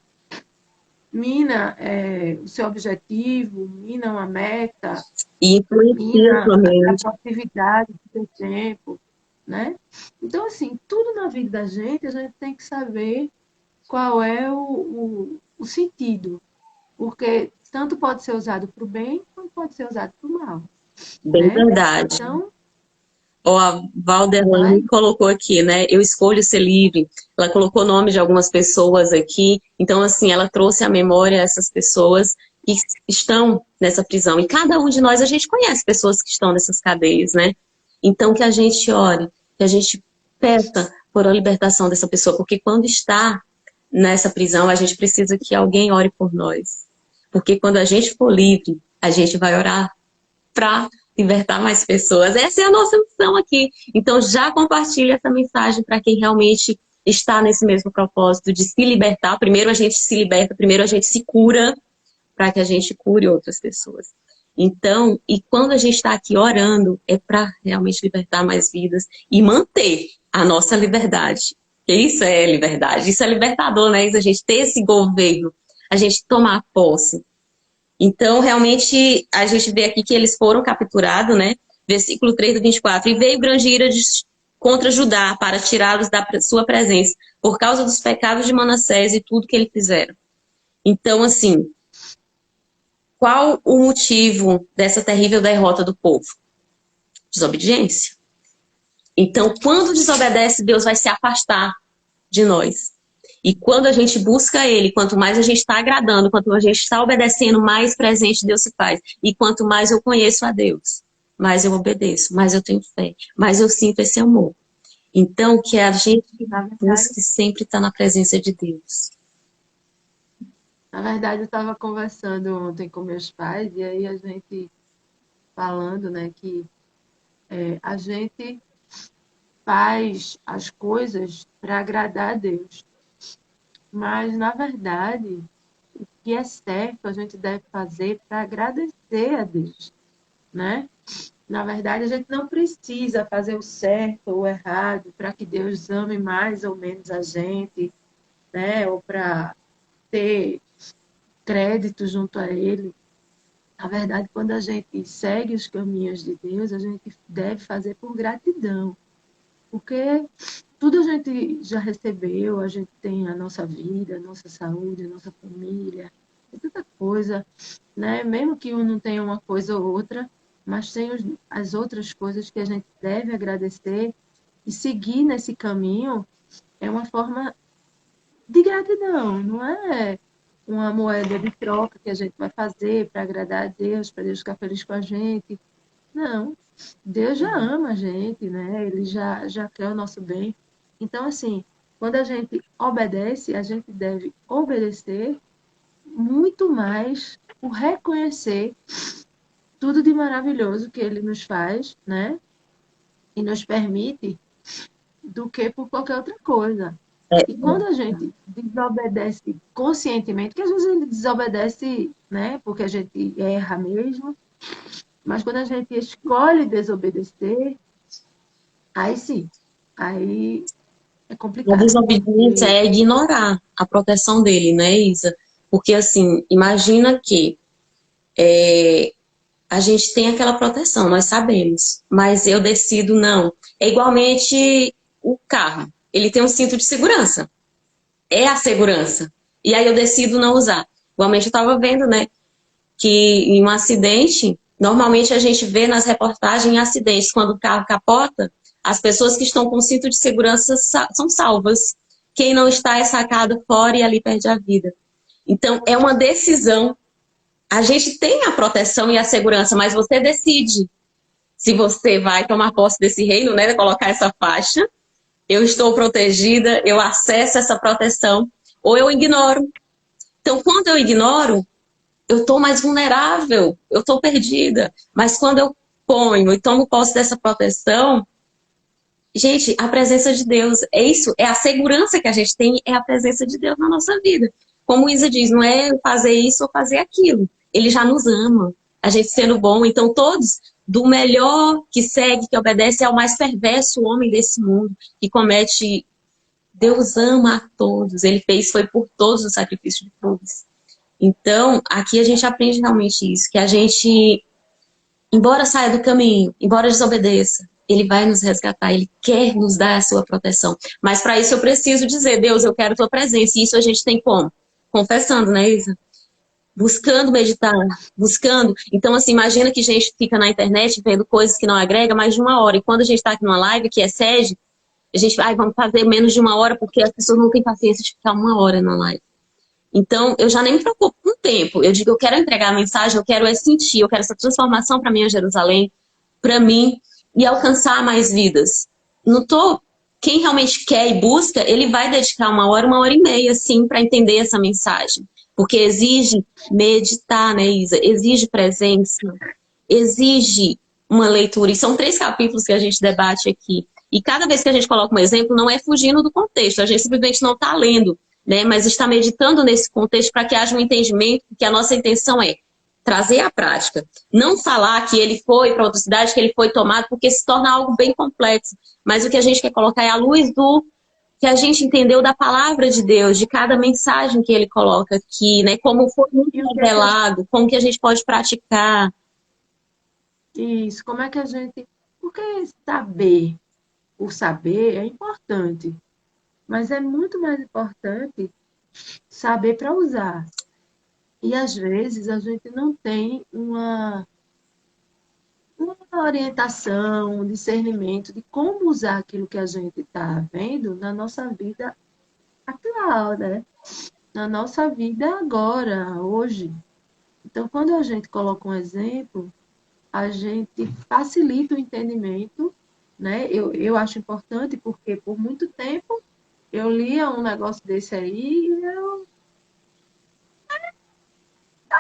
S2: o seu objetivo, mina uma meta,
S1: E influencia
S2: mina
S1: sua
S2: a
S1: mente.
S2: produtividade do seu tempo, né? Então, assim, tudo na vida da gente, a gente tem que saber qual é o sentido, porque tanto pode ser usado para o bem, quanto pode ser usado para o mal,
S1: Bem
S2: né?
S1: verdade.
S2: Então,
S1: Ó, a
S2: mas
S1: Valderlane colocou aqui, né? Eu escolho ser livre. Ela colocou o nome de algumas pessoas aqui. Então, assim, ela trouxe à memória essas pessoas que estão nessa prisão. E cada um de nós, a gente conhece pessoas que estão nessas cadeias, né? Então, que a gente ore, que a gente peça por a libertação dessa pessoa. Porque quando está nessa prisão, a gente precisa que alguém ore por nós. Porque quando a gente for livre, a gente vai orar para libertar mais pessoas. Essa é a nossa missão aqui. Então, já compartilhe essa mensagem para quem realmente está nesse mesmo propósito de se libertar. Primeiro a gente se liberta, primeiro a gente se cura, para que a gente cure outras pessoas. Então, e quando a gente está aqui orando, é para realmente libertar mais vidas e manter a nossa liberdade. Porque isso é liberdade, isso é libertador, né? Isso a gente ter esse governo, a gente tomar posse. Então, realmente, a gente vê aqui que eles foram capturados, né? Versículo 3 do 24. E veio grande ira contra Judá para tirá-los da sua presença, por causa dos pecados de Manassés e tudo que ele fizeram. Então, assim, qual o motivo dessa terrível derrota do povo? Desobediência. Então, quando desobedece, Deus vai se afastar de nós. E quando a gente busca Ele, quanto mais a gente está agradando, quanto mais a gente está obedecendo, mais presente Deus se faz. E quanto mais eu conheço a Deus, mais eu obedeço, mais eu tenho fé, mais eu sinto esse amor. Então, que a gente
S2: na verdade,
S1: busque sempre estar na presença de Deus.
S2: eu estava conversando ontem com meus pais e aí a gente falando, né, que a gente faz as coisas para agradar a Deus. Mas, na verdade, o que é certo a gente deve fazer para agradecer a Deus, né? Na verdade, a gente não precisa fazer o certo ou o errado para que Deus ame mais ou menos a gente, né? Ou para ter crédito junto a Ele. Na verdade, quando a gente segue os caminhos de Deus, a gente deve fazer por gratidão. Porque tudo a gente já recebeu, a gente tem a nossa vida, a nossa saúde, a nossa família, tem tanta coisa, né? Mesmo que um não tenha uma coisa ou outra, mas tem as outras coisas que a gente deve agradecer e seguir nesse caminho é uma forma de gratidão, não é uma moeda de troca que a gente vai fazer para agradar a Deus, para Deus ficar feliz com a gente. Não, Deus já ama a gente, né? Ele já quer o nosso bem. Então, assim, quando a gente obedece, a gente deve obedecer muito mais por reconhecer tudo de maravilhoso que ele nos faz, né? E nos permite, do que por qualquer outra coisa.
S1: É,
S2: E quando a gente desobedece conscientemente, que às vezes a gente desobedece, né? Porque a gente erra mesmo, Mas quando a gente escolhe desobedecer, aí sim, aí é
S1: A
S2: complicado,
S1: desobediência
S2: porque
S1: é ignorar a proteção dele, né, Isa? Porque, assim, imagina que a gente tem aquela proteção, nós sabemos, mas eu decido não. É igualmente o carro, ele tem um cinto de segurança, é a segurança. E aí eu decido não usar. Igualmente eu estava vendo, né, que em um acidente, normalmente a gente vê nas reportagens em acidentes, quando o carro capota, as pessoas que estão com cinto de segurança são salvas. Quem não está é sacado fora e ali perde a vida. Então, é uma decisão. A gente tem a proteção e a segurança, mas você decide se você vai tomar posse desse reino, né, colocar essa faixa, eu estou protegida, eu acesso essa proteção, ou eu ignoro. Então, quando eu ignoro, eu estou mais vulnerável, eu estou perdida. Mas quando eu ponho e tomo posse dessa proteção, gente, a presença de Deus, é isso, é a segurança que a gente tem, é a presença de Deus na nossa vida. Como Isa diz, não é fazer isso ou fazer aquilo. Ele já nos ama, a gente sendo bom. Então todos, do melhor que segue, que obedece, ao mais perverso homem desse mundo, que comete... Deus ama a todos, ele fez, foi por todos o sacrifício de todos. Então, aqui a gente aprende realmente isso, que a gente, embora saia do caminho, embora desobedeça, ele vai nos resgatar, ele quer nos dar a sua proteção. Mas para isso eu preciso dizer, Deus, eu quero a tua presença. E isso a gente tem como? Confessando, né, Isa? Buscando meditar, buscando. Então, assim, imagina que a gente fica na internet vendo coisas que não agrega mais de uma hora. E quando a gente está aqui numa live que excede, a gente vai, vamos fazer menos de uma hora, porque as pessoas não têm paciência de ficar uma hora na live. Então, eu já nem me preocupo com o tempo. Eu digo, eu quero entregar a mensagem, eu quero sentir, eu quero essa transformação para minha Jerusalém, para mim, e alcançar mais vidas. Não tô... Quem realmente quer e busca, ele vai dedicar uma hora e meia, sim, para entender essa mensagem. Porque exige meditar, né, Isa? Exige presença, exige uma leitura. E são 3 capítulos que a gente debate aqui. E cada vez que a gente coloca um exemplo, não é fugindo do contexto. A gente simplesmente não está lendo, né? Mas está meditando nesse contexto para que haja um entendimento, que a nossa intenção é trazer à prática. Não falar que ele foi para outra cidade, que ele foi tomado, porque se torna algo bem complexo. Mas o que a gente quer colocar é a luz do que a gente entendeu da palavra de Deus, de cada mensagem que ele coloca aqui, né? Como foi muito revelado, como que a gente pode praticar.
S2: isso, como é que a gente. Porque saber, o saber é importante, mas é muito mais importante saber para usar. E às vezes a gente não tem uma orientação, um discernimento de como usar aquilo que a gente está vendo na nossa vida atual, né? Na nossa vida agora, hoje. Então, quando a gente coloca um exemplo, a gente facilita o entendimento, né? Eu acho importante porque por muito tempo eu lia um negócio desse aí e eu,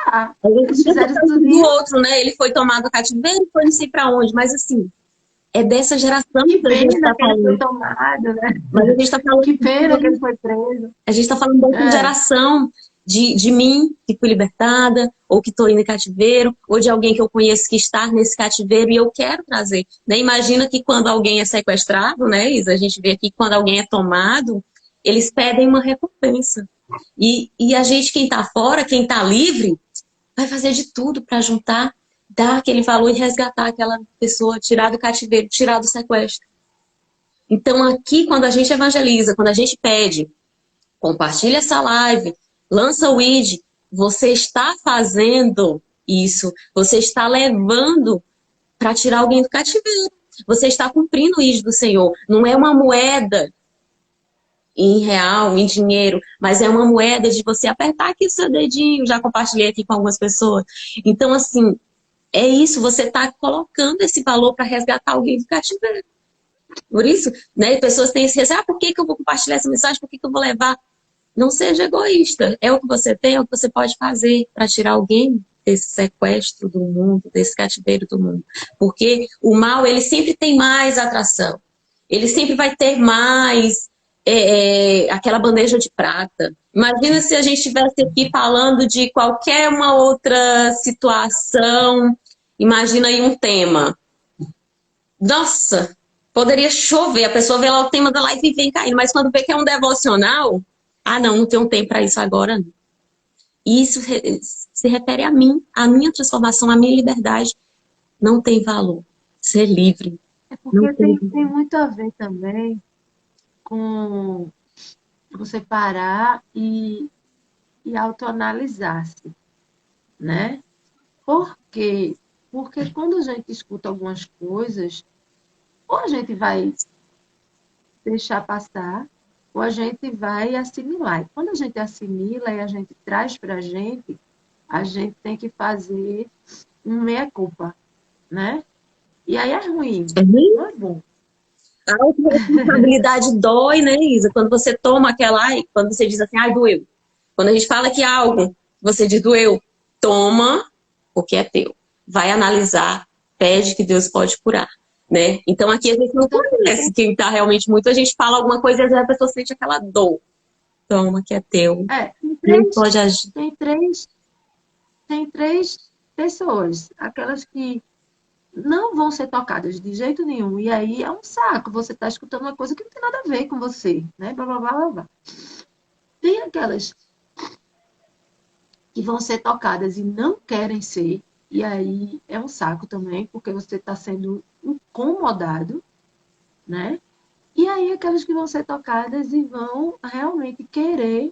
S1: A gente
S2: eles
S1: fica
S2: fizeram isso
S1: pensando
S2: tudo
S1: do outro, né? Ele foi tomado cativeiro, foi não sei para onde, mas assim, é dessa geração
S2: que
S1: que a gente
S2: pena
S1: está
S2: que ele foi
S1: falando.
S2: tomado, né?
S1: Mas a gente está falando,
S2: Que pena que ele foi preso.
S1: a gente está falando dessa
S2: É,
S1: geração de mim, que fui libertada, ou que estou indo em cativeiro, ou de alguém que eu conheço que está nesse cativeiro e eu quero trazer. Né? Imagina que quando alguém é sequestrado, né, Isa? A gente vê aqui que quando alguém é tomado, eles pedem uma recompensa. E a gente, quem está fora, quem está livre, vai fazer de tudo para juntar, dar aquele valor e resgatar aquela pessoa, tirar do cativeiro, tirar do sequestro. Então, aqui, quando a gente evangeliza, quando a gente pede, compartilha essa live, lança o ID, você está fazendo isso, você está levando para tirar alguém do cativeiro. Você está cumprindo o ID do Senhor. Não é uma moeda em real, em dinheiro, mas é uma moeda de você apertar aqui o seu dedinho. Já compartilhei aqui com algumas pessoas. Então, assim, é isso, você está colocando esse valor para resgatar alguém do cativeiro. Por isso, né, pessoas têm esse receio, por que eu vou compartilhar essa mensagem, por que eu vou levar? Não seja egoísta, é o que você tem, é o que você pode fazer para tirar alguém desse sequestro do mundo, desse cativeiro do mundo. Porque o mal, ele sempre tem mais atração, ele sempre vai ter mais aquela bandeja de prata. Imagina se a gente estivesse aqui falando de qualquer uma outra situação Imagina aí um tema. Nossa, poderia chover, a pessoa vê lá o tema da live e vem caindo, mas quando vê que é um devocional, ah, não tenho tempo para isso agora. Não. E isso se refere a mim, a minha transformação, a minha liberdade. Não tem valor. Ser livre.
S2: É
S1: Não
S2: porque
S1: tem
S2: tem muito a ver também com você parar e autoanalisar-se, né? Por quê? Porque quando a gente escuta algumas coisas, ou a gente vai deixar passar, ou a gente vai assimilar. E quando a gente assimila e a gente traz para a gente tem que fazer um meia-culpa, né? E aí é ruim,
S1: ruim.
S2: não é bom.
S1: A autorresponsabilidade dói, né, Isa? Quando você toma aquela, ai, quando você diz assim, ai, doeu. Quando a gente fala que algo, você diz doeu, toma, porque é teu. Vai analisar, pede que Deus pode curar, né? Então aqui a gente não conhece quem tá realmente muito, a gente fala alguma coisa e às vezes a pessoa sente aquela dor. Toma, que é teu. Deus pode agir.
S2: Tem três pessoas, aquelas que não vão ser tocadas de jeito nenhum. E aí é um saco. Você está escutando uma coisa que não tem nada a ver com você, né? Blá, blá, blá, blá, blá. Tem aquelas que vão ser tocadas e não querem ser. E aí é um saco também, porque você está sendo incomodado, né? E aí aquelas que vão ser tocadas e vão realmente querer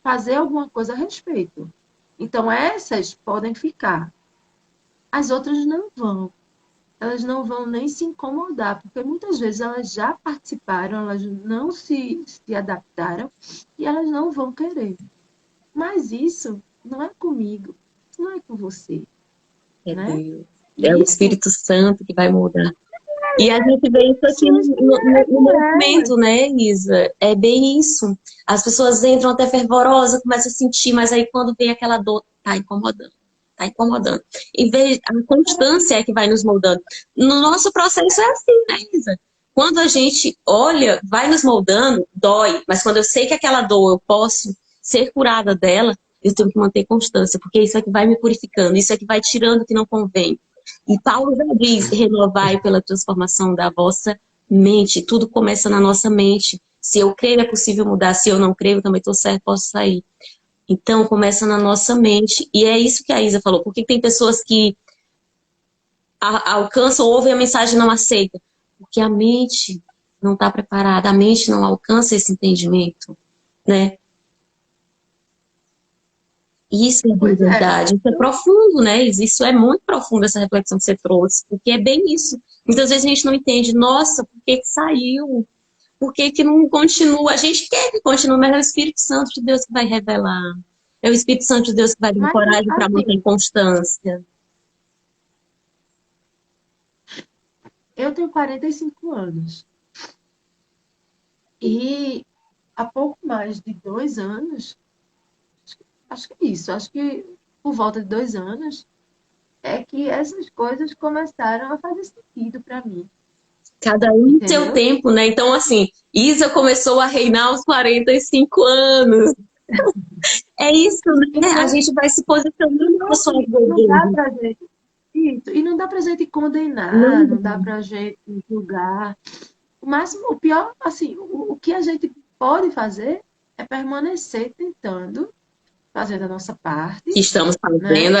S2: fazer alguma coisa a respeito. Então essas podem ficar. As outras não vão. Elas não vão nem se incomodar, porque muitas vezes elas já participaram, elas não se adaptaram e elas não vão querer. Mas isso não é comigo, isso não é com você,
S1: É
S2: né?
S1: Deus. É o
S2: Isso
S1: Espírito Santo que vai mudar. E a gente vê isso aqui no movimento, né, Isa? É bem isso. As pessoas entram até fervorosas, começam a sentir, mas aí quando vem aquela dor, tá incomodando. Tá incomodando. E vê, a constância é que vai nos moldando. No nosso processo é assim, né, Isa? Quando a gente olha, vai nos moldando, dói. Mas quando eu sei que aquela dor eu posso ser curada dela, eu tenho que manter constância, porque isso é que vai me purificando, isso é que vai tirando o que não convém. E Paulo já diz, renovai pela transformação da vossa mente. Tudo começa na nossa mente. Se eu creio, é possível mudar. Se eu não creio, também estou certo, posso sair. Então, começa na nossa mente. E é isso que a Isa falou. Porque tem pessoas que alcançam, ouvem a mensagem e não aceitam? Porque a mente não está preparada. A mente não alcança esse entendimento, né? Isso é de verdade, isso é profundo, né? Isso é muito profundo, essa reflexão que você trouxe, porque é bem isso. Muitas vezes a gente não entende, nossa, por que que saiu? Por que que não continua? A gente quer que continue, mas é o Espírito Santo de Deus que vai revelar. É o Espírito Santo de Deus que vai dar
S2: mas
S1: coragem para manter
S2: assim,
S1: constância.
S2: eu tenho 45 anos e há pouco mais de 2 anos, acho que é isso, acho que por volta de 2 anos, é que essas coisas começaram a fazer sentido para mim,
S1: Cada um no seu
S2: entendeu?
S1: tempo, né? Então, assim, Isa começou a reinar aos 45 anos. É isso, né? A
S2: Então,
S1: gente vai se posicionando na sua
S2: não dá
S1: vida.
S2: pra gente isso, e não dá pra gente condenar,
S1: Não,
S2: não dá pra gente julgar. O máximo, o pior, assim, o que a gente pode fazer é permanecer tentando, fazendo a nossa
S1: que
S2: parte,
S1: estamos
S2: né?
S1: fazendo,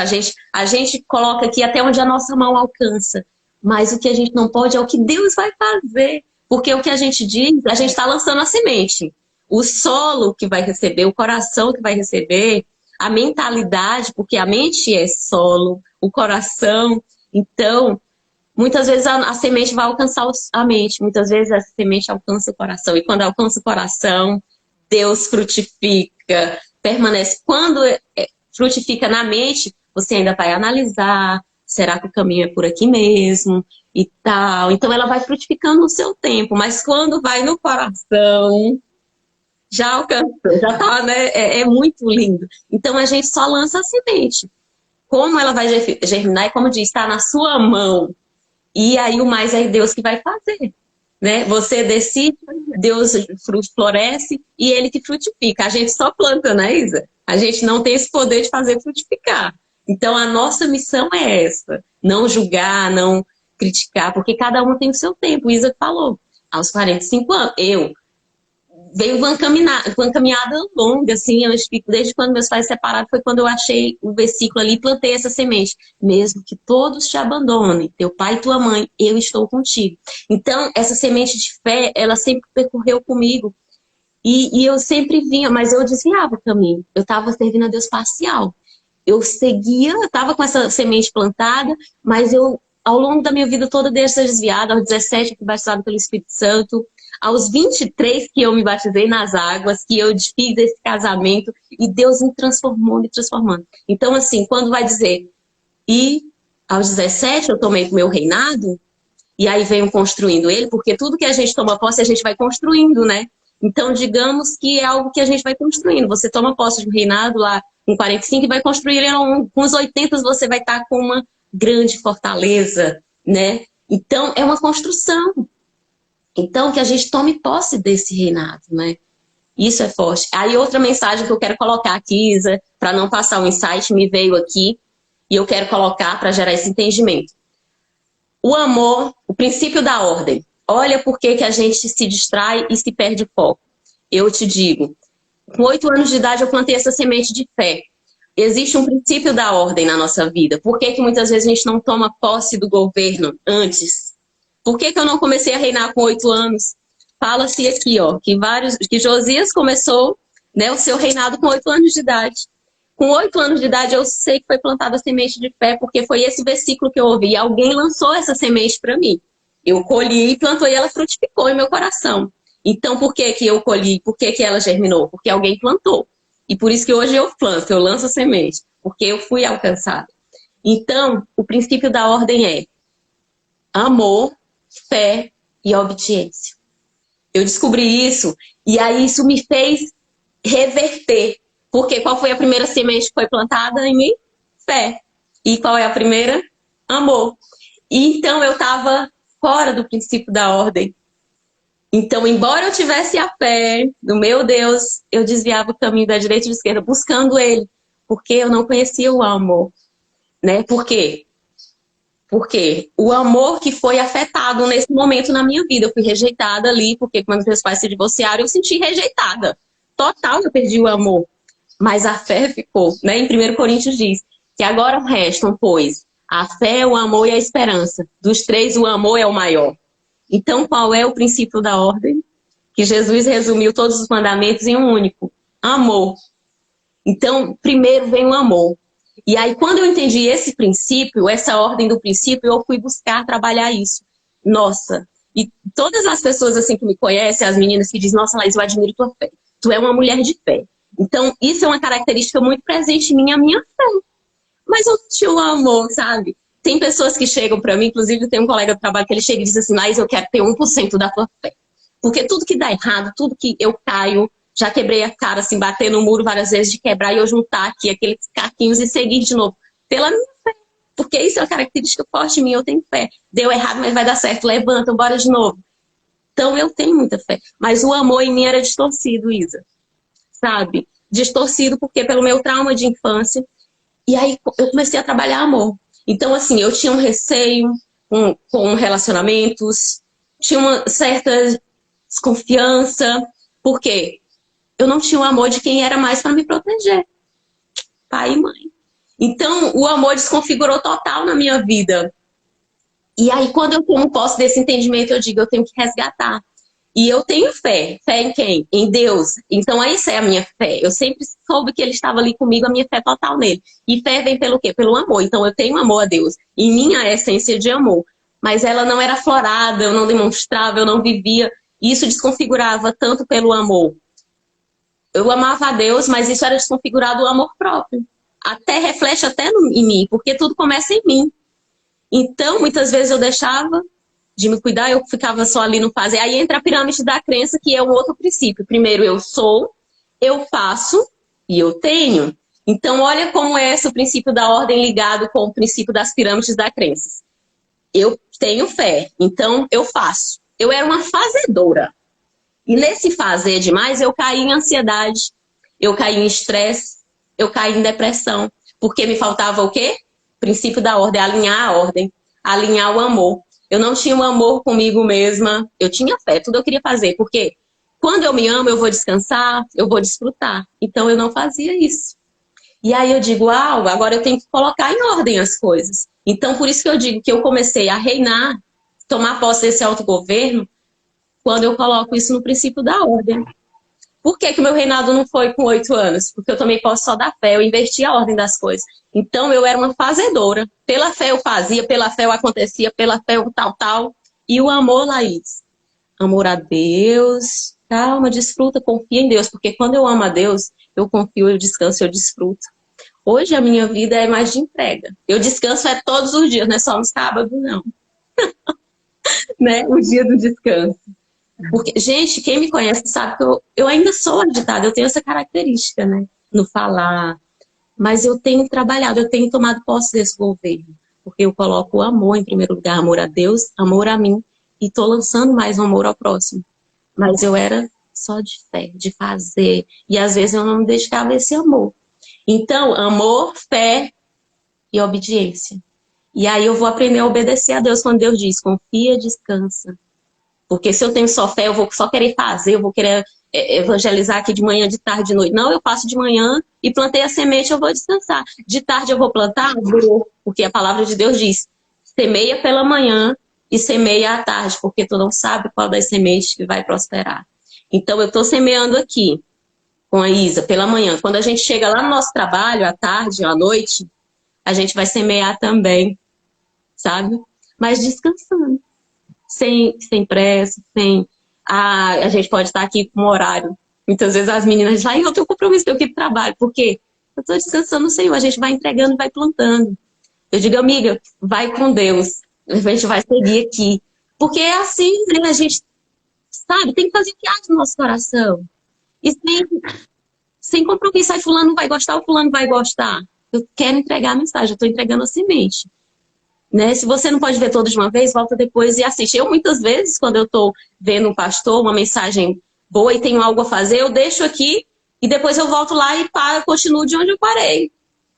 S1: a gente coloca aqui até onde a nossa mão alcança. Mas o que a gente não pode é o que Deus vai fazer. Porque o que a gente diz, a gente está lançando a semente. O solo que vai receber, o coração que vai receber, a mentalidade, porque a mente é solo, o coração. Então, muitas vezes a semente vai alcançar a mente, muitas vezes a semente alcança o coração. E quando alcança o coração, Deus frutifica, permanece. Quando frutifica na mente, você ainda vai analisar, será que o caminho é por aqui mesmo e tal. Então ela vai frutificando no seu tempo, mas quando vai no coração, já alcançou, já tá, né? É muito lindo. Então a gente só lança a semente. Como ela vai germinar, e como diz, está na sua mão. E aí o mais é Deus que vai fazer, né? Você decide, Deus floresce e ele que frutifica. A gente só planta, né, Isa? A gente não tem esse poder de fazer frutificar. Então, a nossa missão é essa. Não julgar, não criticar, porque cada um tem o seu tempo. O Isa falou, aos 45 anos, veio uma caminhada longa, assim, eu explico, desde quando meus pais se separaram, foi quando eu achei o versículo ali e plantei essa semente. Mesmo que todos te abandonem, teu pai e tua mãe, eu estou contigo. Então, essa semente de fé, ela sempre percorreu comigo. E eu sempre vinha, mas eu desviava o caminho. Eu estava servindo a Deus parcial. Eu seguia, eu estava com essa semente plantada, mas eu, ao longo da minha vida toda, dei essa desviada. Aos 17, eu fui batizada pelo Espírito Santo. Aos 23 que eu me batizei nas águas, que eu fiz esse casamento, e Deus me transformou, me transformando. Então, assim, quando vai dizer, e aos 17 eu tomei o meu reinado, e aí venho construindo ele, porque tudo que a gente toma posse, a gente vai construindo, né? Então, digamos que é algo que a gente vai construindo. Você toma posse de um reinado lá com 45 e vai construir ele com os 80, você vai estar com uma grande fortaleza, né? Então, é uma construção. Então, que a gente tome posse desse reinado, né? Isso é forte. Aí, outra mensagem que eu quero colocar aqui, Isa, para não passar um insight, me veio aqui, e eu quero colocar para gerar esse entendimento. O amor, o princípio da ordem. Olha por que a gente se distrai e se perde foco. Eu te digo, com 8 anos de idade eu plantei essa semente de fé. Existe um princípio da ordem na nossa vida. Por que muitas vezes a gente não toma posse do governo antes? Por que eu não comecei a reinar com 8 anos? Fala-se aqui, ó, que Josias começou, né, o seu reinado com 8 anos de idade. Com 8 anos de idade, eu sei que foi plantada a semente de fé, porque foi esse versículo que eu ouvi. Alguém lançou essa semente para mim. Eu colhi e plantou e ela frutificou em meu coração. Então, por que eu colhi? Por que ela germinou? Porque alguém plantou. E por isso que hoje eu planto, eu lanço a semente. Porque eu fui alcançada. Então, o princípio da ordem é amor, fé e obediência. Eu descobri isso e aí isso me fez reverter. Porque qual foi a primeira semente que foi plantada em mim? Fé. E qual é a primeira? Amor. E então eu estava fora do princípio da ordem. Então, embora eu tivesse a fé no meu Deus, eu desviava o caminho da direita e da esquerda, buscando Ele. Porque eu não conhecia o amor. Né? Por quê? Porque o amor que foi afetado nesse momento na minha vida. Eu fui rejeitada ali, porque quando meus pais se divorciaram, eu senti rejeitada. Total, eu perdi o amor. Mas a fé ficou, né? Em 1 Coríntios diz que agora restam, pois, a fé, o amor e a esperança. Dos 3, o amor é o maior. Então, qual é o princípio da ordem? Que Jesus resumiu todos os mandamentos em um único: amor. Então, primeiro vem o amor. E aí, quando eu entendi esse princípio, essa ordem do princípio, eu fui buscar trabalhar isso. Nossa, e todas as pessoas assim que me conhecem, as meninas que dizem, nossa, Laís, eu admiro tua fé. Tu é uma mulher de fé. Então, isso é uma característica muito presente em mim, a minha fé. Mas eu tinha o amor, sabe? Tem pessoas que chegam pra mim, inclusive tem um colega do trabalho que ele chega e diz assim, Laís, eu quero ter 1% da tua fé. Porque tudo que dá errado, tudo que eu caio, já quebrei a cara, assim, bater no muro várias vezes de quebrar e eu juntar aqui aqueles caquinhos e seguir de novo. Pela minha fé. Porque isso é uma característica forte em mim, eu tenho fé. Deu errado, mas vai dar certo. Levanta, bora de novo. Então eu tenho muita fé. Mas o amor em mim era distorcido, Isa. Sabe? Distorcido porque pelo meu trauma de infância. E aí eu comecei a trabalhar amor. Então, assim, eu tinha um receio com relacionamentos, tinha uma certa desconfiança. Por quê? Eu não tinha o amor de quem era mais para me proteger. Pai e mãe. Então, o amor desconfigurou total na minha vida. E aí, quando eu tomo posse desse entendimento, eu digo, eu tenho que resgatar. E eu tenho fé. Fé em quem? Em Deus. Então, essa é a minha fé. Eu sempre soube que Ele estava ali comigo, a minha fé total nele. E fé vem pelo quê? Pelo amor. Então, eu tenho amor a Deus. Em minha essência de amor. Mas ela não era aflorada, eu não demonstrava, eu não vivia. E isso desconfigurava tanto pelo amor. Eu amava a Deus, mas isso era desconfigurado o amor próprio. Até reflete até em mim, porque tudo começa em mim. Então, muitas vezes eu deixava de me cuidar, eu ficava só ali no fazer. Aí entra a pirâmide da crença, que é um outro princípio. Primeiro eu sou, eu faço e eu tenho. Então, olha como é esse o princípio da ordem ligado com o princípio das pirâmides da crença. Eu tenho fé, então eu faço. Eu era uma fazedora. E nesse fazer demais, eu caí em ansiedade, eu caí em estresse, eu caí em depressão. Porque me faltava o quê? O princípio da ordem, alinhar a ordem, alinhar o amor. Eu não tinha um amor comigo mesma, eu tinha fé, tudo eu queria fazer, porque quando eu me amo, eu vou descansar, eu vou desfrutar. Então eu não fazia isso. E aí eu digo, agora eu tenho que colocar em ordem as coisas. Então por isso que eu digo que eu comecei a reinar, tomar posse desse autogoverno, quando eu coloco isso no princípio da ordem. Por que que o meu reinado não foi com 8 anos? Porque eu tomei posse só da fé, eu inverti a ordem das coisas. Então eu era uma fazedora. Pela fé eu fazia, pela fé eu acontecia, pela fé eu tal. E o amor, Laís, amor a Deus, calma, desfruta, confia em Deus. Porque quando eu amo a Deus, eu confio, eu descanso, eu desfruto. Hoje a minha vida é mais de entrega. Eu descanso todos os dias, não é só no sábado, não. Né? O dia do descanso. Porque, gente, quem me conhece sabe que eu ainda sou agitada, eu tenho essa característica, né? No falar. Mas eu tenho trabalhado, eu tenho tomado posse desse governo. Porque eu coloco o amor em primeiro lugar, amor a Deus, amor a mim. E estou lançando mais um amor ao próximo. Mas eu era só de fé, de fazer. E às vezes eu não me dedicava a esse amor. Então, amor, fé e obediência. E aí eu vou aprender a obedecer a Deus quando Deus diz, confia, descansa. Porque se eu tenho só fé, eu vou só querer fazer, eu vou querer evangelizar aqui de manhã, de tarde, de noite. Não, eu faço de manhã e plantei a semente, eu vou descansar. De tarde eu vou plantar? Vou. Porque a palavra de Deus diz, semeia pela manhã e semeia à tarde, porque tu não sabe qual das sementes que vai prosperar. Então eu estou semeando aqui com a Isa pela manhã. Quando a gente chega lá no nosso trabalho, à tarde, à noite, a gente vai semear também, sabe? Mas descansando. Sem pressa, sem... a gente pode estar aqui com um horário. Muitas vezes as meninas dizem, eu tenho compromisso, eu que trabalho. Por quê? Eu estou descansando no Senhor, a gente vai entregando, vai plantando. Eu digo, amiga, vai com Deus. A gente vai seguir aqui. Porque é assim, né? A gente, sabe, tem que fazer o que há no nosso coração. E sem compromisso. Aí fulano não vai gostar, o fulano vai gostar. Eu quero entregar a mensagem, eu estou entregando a semente. Né? Se você não pode ver todos de uma vez, volta depois e assiste. Eu, muitas vezes, quando eu estou vendo um pastor, uma mensagem boa e tenho algo a fazer, eu deixo aqui e depois eu volto lá e paro, continuo de onde eu parei.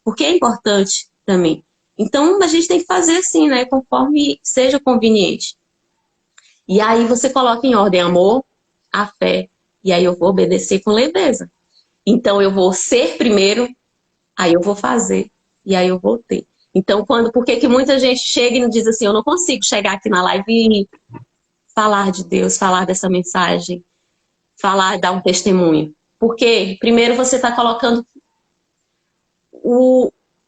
S1: Porque é importante também. Então, a gente tem que fazer assim, né? Conforme seja conveniente. E aí você coloca em ordem amor, a fé, e aí eu vou obedecer com leveza. Então, eu vou ser primeiro, aí eu vou fazer, e aí eu vou ter. Então, por que muita gente chega e diz assim, eu não consigo chegar aqui na live e falar de Deus, falar dessa mensagem, dar um testemunho? Porque, primeiro, você está colocando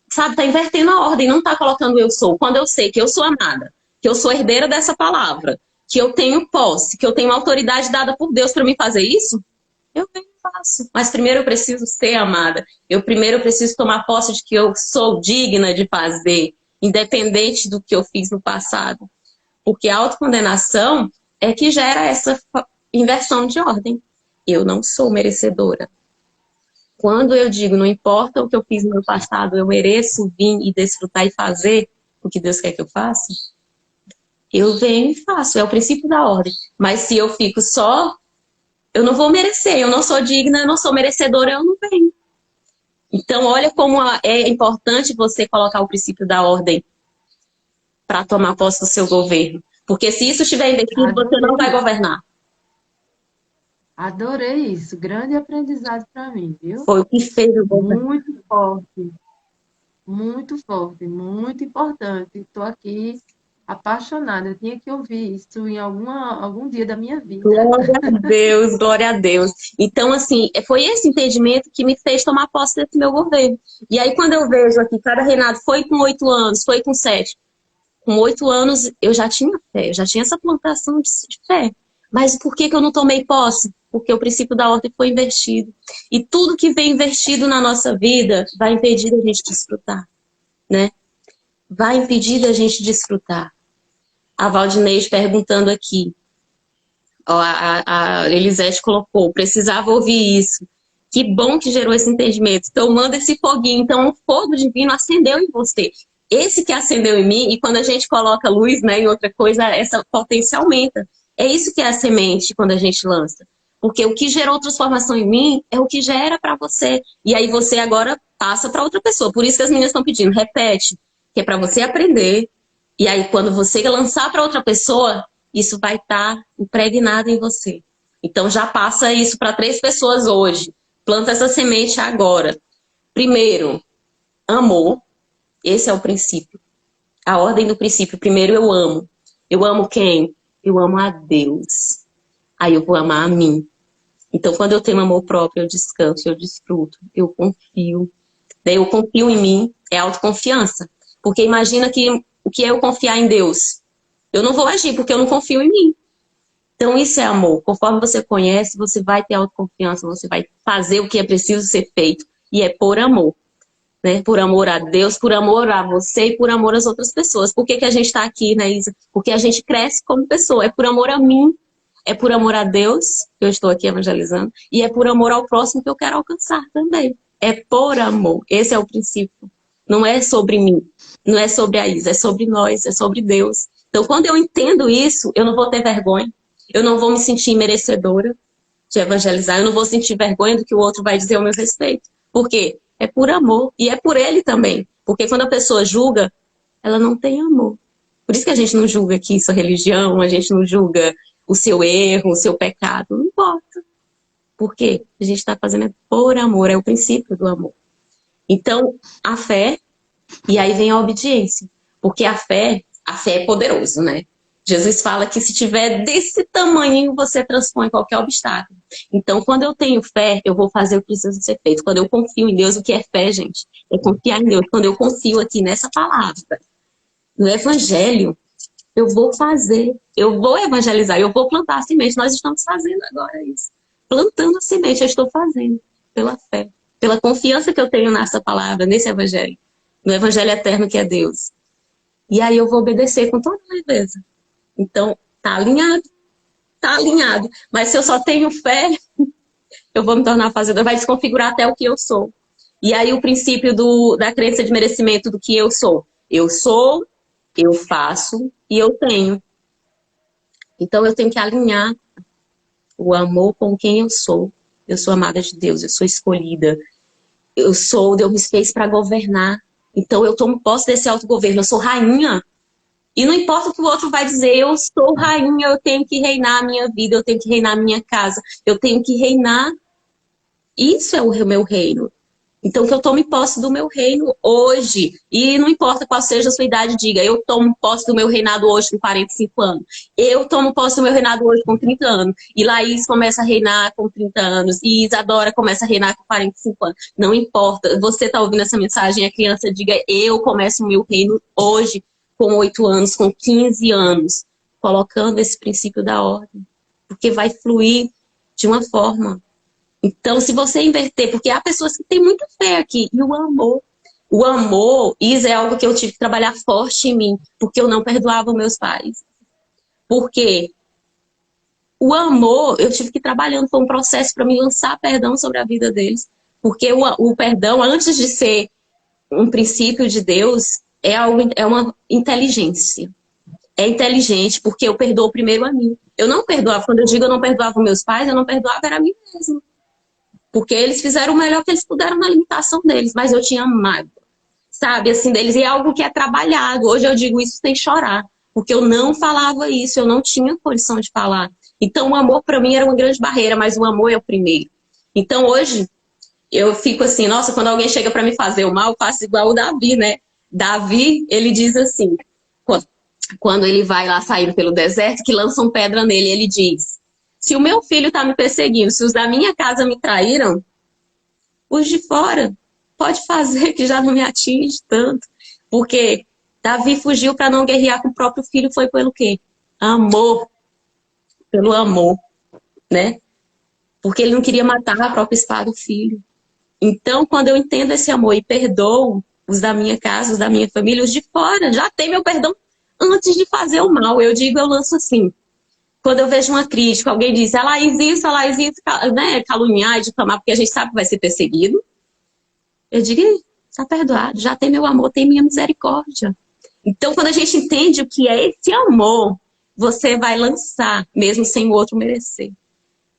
S1: está invertendo a ordem, não está colocando eu sou. Quando eu sei que eu sou amada, que eu sou herdeira dessa palavra, que eu tenho posse, que eu tenho autoridade dada por Deus para me fazer isso, eu venho e faço. Mas primeiro eu preciso ser amada. Primeiro eu preciso tomar posse de que eu sou digna de fazer, independente do que eu fiz no passado. Porque a autocondenação é que gera essa inversão de ordem. Eu não sou merecedora. Quando eu digo, não importa o que eu fiz no meu passado, eu mereço vir e desfrutar e fazer o que Deus quer que eu faça, eu venho e faço. É o princípio da ordem. Mas se eu fico só... eu não vou merecer, eu não sou digna, eu não sou merecedora, eu não venho. Então, olha como é importante você colocar o princípio da ordem para tomar posse do seu governo. Porque se isso estiver investido, você não vai governar.
S2: Adorei isso, grande aprendizado para mim, viu?
S1: Foi o que fez o governo.
S2: Muito forte, muito importante. Estou aqui apaixonada, eu tinha que ouvir isso em algum dia da minha vida.
S1: Glória a Deus, glória a Deus. Então, assim, foi esse entendimento que me fez tomar posse desse meu governo. E aí, quando eu vejo aqui, cada reinado foi com 8 anos, foi com 7. Com 8 anos, eu já tinha fé, eu já tinha essa plantação de fé. Mas por que eu não tomei posse? Porque o princípio da ordem foi invertido. E tudo que vem invertido na nossa vida vai impedir a gente desfrutar, né? Vai impedir a gente desfrutar. A Valdineide perguntando aqui. Ó, a Elisete colocou, precisava ouvir isso. Que bom que gerou esse entendimento. Então, manda esse foguinho. Então, o fogo divino acendeu em você. Esse que acendeu em mim, e quando a gente coloca luz, né, em outra coisa, essa potência aumenta. É isso que é a semente quando a gente lança. Porque o que gerou transformação em mim é o que gera para você. E aí você agora, passa para outra pessoa. Por isso que as meninas estão pedindo, repete, que é para você aprender. E aí, quando você lançar para outra pessoa, isso vai estar impregnado em você. Então, já passa isso para 3 pessoas hoje. Planta essa semente agora. Primeiro, amor. Esse é o princípio. A ordem do princípio. Primeiro, eu amo. Eu amo quem? Eu amo a Deus. Aí eu vou amar a mim. Então, quando eu tenho amor próprio, eu descanso, eu desfruto, eu confio. Daí eu confio em mim, é autoconfiança. Porque imagina que o que é eu confiar em Deus? Eu não vou agir porque eu não confio em mim. Então, isso é amor. Conforme você conhece, você vai ter autoconfiança, você vai fazer o que é preciso ser feito. E é por amor. Né? Por amor a Deus, por amor a você e por amor às outras pessoas. Por que, que a gente está aqui, né, Isa? Porque a gente cresce como pessoa. É por amor a mim, é por amor a Deus, que eu estou aqui evangelizando, e é por amor ao próximo que eu quero alcançar também. É por amor. Esse é o princípio. Não é sobre mim, não é sobre a Isa, é sobre nós, é sobre Deus. Então, quando eu entendo isso, eu não vou ter vergonha, eu não vou me sentir merecedora de evangelizar, eu não vou sentir vergonha do que o outro vai dizer ao meu respeito. Por quê? É por amor. E é por ele também. Porque quando a pessoa julga, ela não tem amor. Por isso que a gente não julga aqui sua religião, a gente não julga o seu erro, o seu pecado. Não importa. Por quê? A gente está fazendo é por amor, é o princípio do amor. Então, a fé, e aí vem a obediência. Porque a fé é poderoso, né? Jesus fala que se tiver desse tamanho, você transpõe qualquer obstáculo. Então, quando eu tenho fé, eu vou fazer o que precisa ser feito. Quando eu confio em Deus, o que é fé, gente? É confiar em Deus. Quando eu confio aqui nessa palavra, no Evangelho, eu vou fazer, eu vou evangelizar, eu vou plantar a semente. Nós estamos fazendo agora isso. Plantando a semente, eu estou fazendo pela fé, pela confiança que eu tenho nessa palavra, nesse Evangelho, no Evangelho eterno que é Deus. E aí eu vou obedecer com toda leveza. Então, tá alinhado. Tá alinhado. Mas se eu só tenho fé, eu vou me tornar fazedor. Vai desconfigurar até o que eu sou. E aí o princípio da crença de merecimento do que eu sou. Eu sou, eu faço e eu tenho. Então eu tenho que alinhar o amor com quem eu sou. Eu sou amada de Deus, eu sou escolhida. Deus me fez para governar. Então eu tomo posse desse autogoverno. Eu sou rainha. E não importa o que o outro vai dizer, eu sou rainha, eu tenho que reinar a minha vida, eu tenho que reinar a minha casa, eu tenho que reinar. Isso é o meu reino. Então, que eu tome posse do meu reino hoje. E não importa qual seja a sua idade, diga, eu tomo posse do meu reinado hoje com 45 anos. Eu tomo posse do meu reinado hoje com 30 anos. E Laís começa a reinar com 30 anos. E Isadora começa a reinar com 45 anos. Não importa. Você está ouvindo essa mensagem, a criança diga, eu começo o meu reino hoje com 8 anos, com 15 anos. Colocando esse princípio da ordem. Porque vai fluir de uma forma. Então, se você inverter, porque há pessoas que têm muita fé aqui, e o amor, isso é algo que eu tive que trabalhar forte em mim, porque eu não perdoava meus pais. Porque o amor, eu tive que ir trabalhando, foi um processo para me lançar perdão sobre a vida deles, porque o perdão, antes de ser um princípio de Deus, é uma inteligência. É inteligente, porque eu perdoo primeiro a mim. Eu não perdoava, quando eu digo eu não perdoava meus pais, eu não perdoava era a mim mesma. Porque eles fizeram o melhor que eles puderam na limitação deles, mas eu tinha mágoa, sabe, assim, deles. E é algo que é trabalhado. Hoje eu digo isso sem chorar, porque eu não falava isso, eu não tinha condição de falar. Então o amor para mim era uma grande barreira, mas o amor é o primeiro. Então hoje eu fico assim, nossa, quando alguém chega para me fazer o mal, eu faço igual o Davi, né? Davi, ele diz assim, quando ele vai lá saindo pelo deserto, que lançam pedra nele, ele diz: se o meu filho está me perseguindo, se os da minha casa me traíram, os de fora pode fazer que já não me atinge tanto. Porque Davi fugiu para não guerrear com o próprio filho, foi pelo quê? Amor. Pelo amor, né? Porque ele não queria matar a própria espada do filho. Então, quando eu entendo esse amor e perdoo os da minha casa, os da minha família, os de fora, já tem meu perdão antes de fazer o mal. Eu lanço assim. Quando eu vejo uma crítica, alguém diz, ela existe, né, caluniar e difamar, porque a gente sabe que vai ser perseguido. Eu digo, está perdoado, já tem meu amor, tem minha misericórdia. Então, quando a gente entende o que é esse amor, você vai lançar, mesmo sem o outro merecer.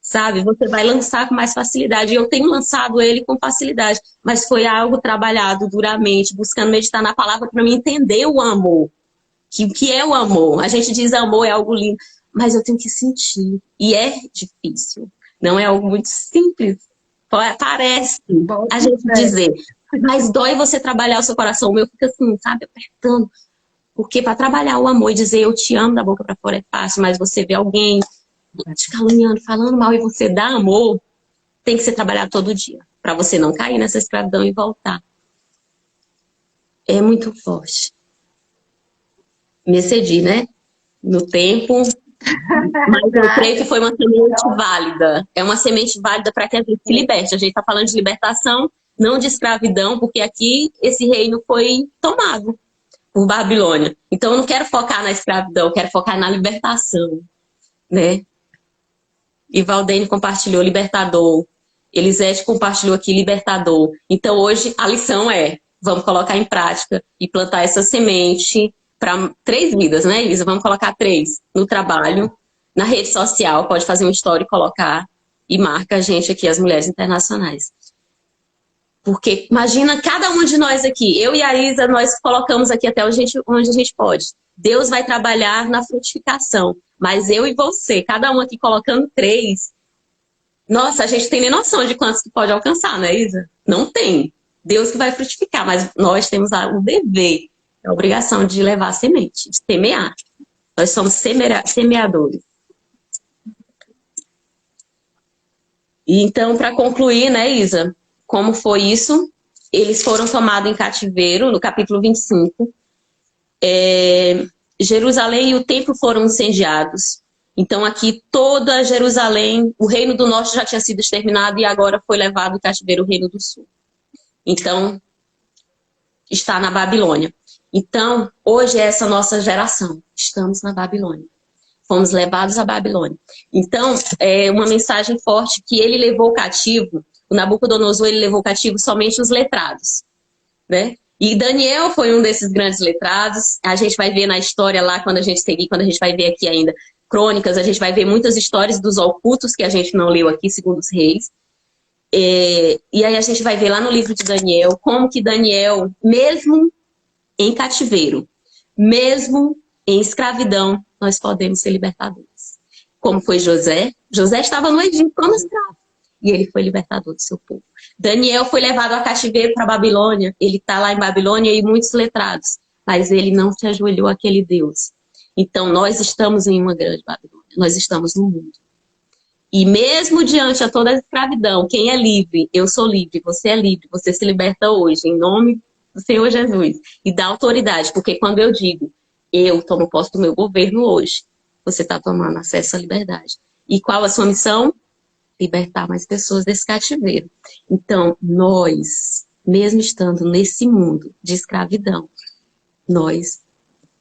S1: sabe? Você vai lançar com mais facilidade. Eu tenho lançado ele com facilidade, mas foi algo trabalhado duramente, buscando meditar na palavra para me entender o amor. O que é o amor? A gente diz amor é algo lindo, mas eu tenho que sentir. E é difícil. Não é algo muito simples. Parece a gente dizer. Mas dói você trabalhar o seu coração. O meu fica assim, sabe? Apertando. Porque para trabalhar o amor e dizer eu te amo da boca para fora é fácil, mas você vê alguém te caluniando, falando mal e você dá amor, tem que ser trabalhado todo dia. Para você não cair nessa escravidão e voltar. É muito forte. Me excedi, né? No tempo. Mas eu creio que foi uma semente válida. É uma semente válida para que a gente se liberte. A gente está falando de libertação, não de escravidão, porque aqui esse reino foi tomado por Babilônia. Então eu não quero focar na escravidão, eu quero focar na libertação, né? E Valdene compartilhou libertador. Elisete compartilhou aqui libertador. Então hoje a lição é, vamos colocar em prática e plantar essa semente para 3 vidas, né, Elisa? Vamos colocar 3 no trabalho, na rede social, pode fazer um story e colocar e marca a gente aqui, as mulheres internacionais. Porque imagina cada um de nós aqui, eu e a Isa, nós colocamos aqui até onde a gente pode. Deus vai trabalhar na frutificação, mas eu e você, cada um aqui colocando 3, nossa, a gente tem nem noção de quantos que pode alcançar, né, Isa? Não tem. Deus que vai frutificar, mas nós temos o dever, a obrigação de levar a semente, de semear. Nós somos semeadores. E então, para concluir, né, Isa, como foi isso? Eles foram tomados em cativeiro, no capítulo 25. Jerusalém e o templo foram incendiados. Então, aqui, toda Jerusalém, o reino do norte já tinha sido exterminado e agora foi levado em cativeiro o reino do sul. Então, está na Babilônia. Então, hoje é essa nossa geração. Estamos na Babilônia. Fomos levados à Babilônia. Então, é uma mensagem forte que ele levou cativo, o Nabucodonosor, ele levou cativo somente os letrados, né? E Daniel foi um desses grandes letrados. A gente vai ver na história lá, quando a gente seguir, quando a gente vai ver aqui ainda crônicas, a gente vai ver muitas histórias dos ocultos que a gente não leu aqui, segundo os reis. E aí a gente vai ver lá no livro de Daniel, como que Daniel, mesmo em cativeiro, mesmo em escravidão, nós podemos ser libertadores. Como foi José? José estava no Egito como escravo. E ele foi libertador do seu povo. Daniel foi levado a cativeiro para a Babilônia. Ele está lá em Babilônia e muitos letrados. Mas ele não se ajoelhou àquele Deus. Então nós estamos em uma grande Babilônia. Nós estamos no mundo. E mesmo diante de toda a escravidão, quem é livre? Eu sou livre, você é livre. Você se liberta hoje, em nome do Senhor Jesus. E dá autoridade, porque quando eu digo, eu tomo posse do meu governo hoje, você está tomando acesso à liberdade. E qual a sua missão? Libertar mais pessoas desse cativeiro. Então, nós, mesmo estando nesse mundo de escravidão, nós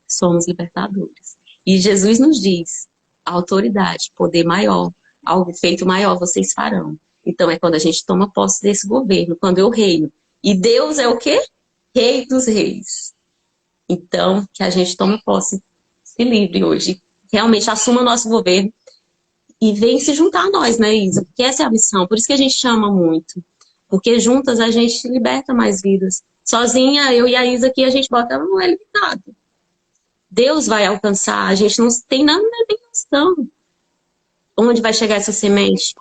S1: somos libertadores. E Jesus nos diz, autoridade, poder maior, algo feito maior vocês farão. Então é quando a gente toma posse desse governo, quando eu reino. E Deus é o quê? Rei dos reis. Então, que a gente tome posse, se livre hoje, realmente assuma o nosso governo e vem se juntar a nós, né, Isa? Porque essa é a missão, por isso que a gente chama muito. Porque juntas a gente liberta mais vidas. Sozinha, eu e a Isa aqui, a gente bota, não é limitado. Deus vai alcançar, a gente não tem nada nem noção onde vai chegar essa semente.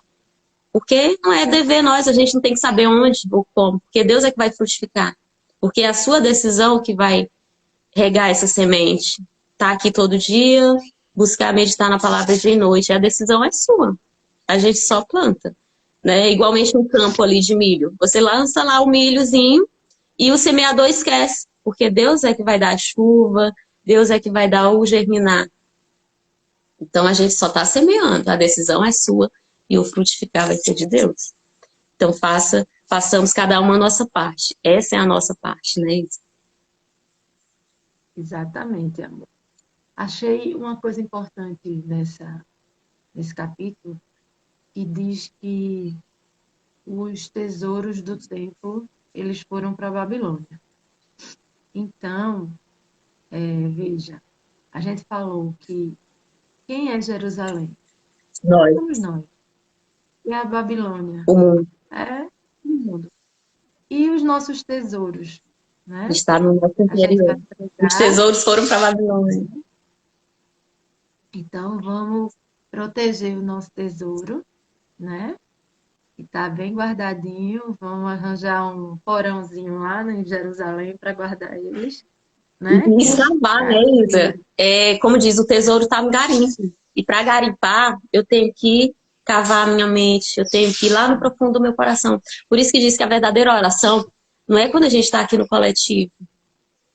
S1: Porque não é dever nós, a gente não tem que saber onde ou como, porque Deus é que vai frutificar. Porque é a sua decisão que vai regar essa semente. Tá aqui todo dia, buscar meditar na palavra dia e noite, a decisão é sua. A gente só planta. Né? Igualmente um campo ali de milho. Você lança lá o milhozinho e o semeador esquece, porque Deus é que vai dar a chuva, Deus é que vai dar o germinar. Então a gente só está semeando, a decisão é sua e o frutificar vai ser de Deus. Então façamos cada uma a nossa parte. Essa é a nossa parte, né, Isa?
S2: Exatamente, amor. Achei uma coisa importante nesse capítulo, que diz que os tesouros do templo, eles foram para a Babilônia. Então, veja, a gente falou que quem é Jerusalém?
S1: Nós.
S2: Somos nós. E a Babilônia?
S1: O mundo
S2: É o mundo. E os nossos tesouros, né?
S1: está no nosso
S2: A gente vai
S1: interior. Os
S2: pregar.
S1: tesouros foram para Babilônia.
S2: Então, vamos proteger o nosso tesouro, né? E tá bem guardadinho. Vamos arranjar um porãozinho lá em Jerusalém para guardar eles, né?
S1: E escavar, né, Isa? Como diz, o tesouro está no garimpo. E para garimpar, eu tenho que cavar a minha mente, eu tenho que ir lá no profundo do meu coração. Por isso que diz que a verdadeira oração não é quando a gente está aqui no coletivo,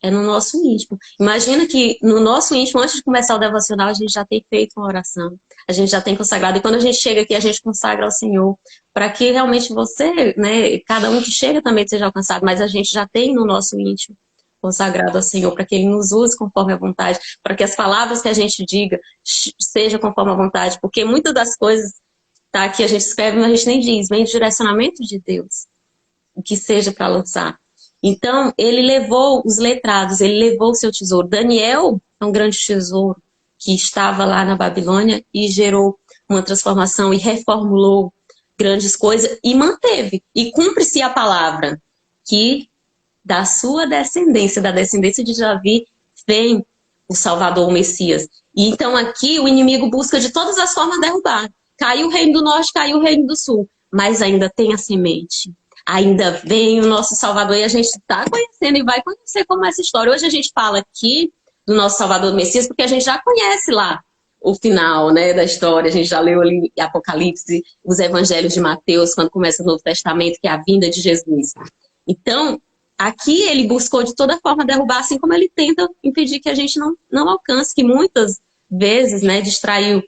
S1: é no nosso íntimo. Imagina que no nosso íntimo, antes de começar o devocional, a gente já tem feito uma oração, a gente já tem consagrado. E quando a gente chega aqui, a gente consagra ao Senhor, para que realmente você, né, cada um que chega também seja alcançado, mas a gente já tem no nosso íntimo consagrado ao Senhor, para que Ele nos use conforme a vontade, para que as palavras que a gente diga sejam conforme a vontade, porque muitas das coisas tá, que a gente escreve, mas a gente nem diz, vem do direcionamento de Deus, o que seja para lançar. Então, ele levou os letrados, ele levou o seu tesouro. Daniel é um grande tesouro que estava lá na Babilônia e gerou uma transformação e reformulou grandes coisas e manteve. E cumpre-se a palavra que da sua descendência, da descendência de Davi, vem o Salvador, o Messias. E então aqui o inimigo busca de todas as formas derrubar. Caiu o reino do norte, caiu o reino do sul, mas ainda tem a semente. Ainda vem o nosso Salvador e a gente está conhecendo e vai conhecer como é essa história. Hoje a gente fala aqui do nosso Salvador, do Messias, porque a gente já conhece lá o final, né, da história. A gente já leu ali Apocalipse, os evangelhos de Mateus, quando começa o Novo Testamento, que é a vinda de Jesus. Então, aqui ele buscou de toda forma derrubar, assim como ele tenta impedir que a gente não alcance, que muitas vezes, né, distraiu.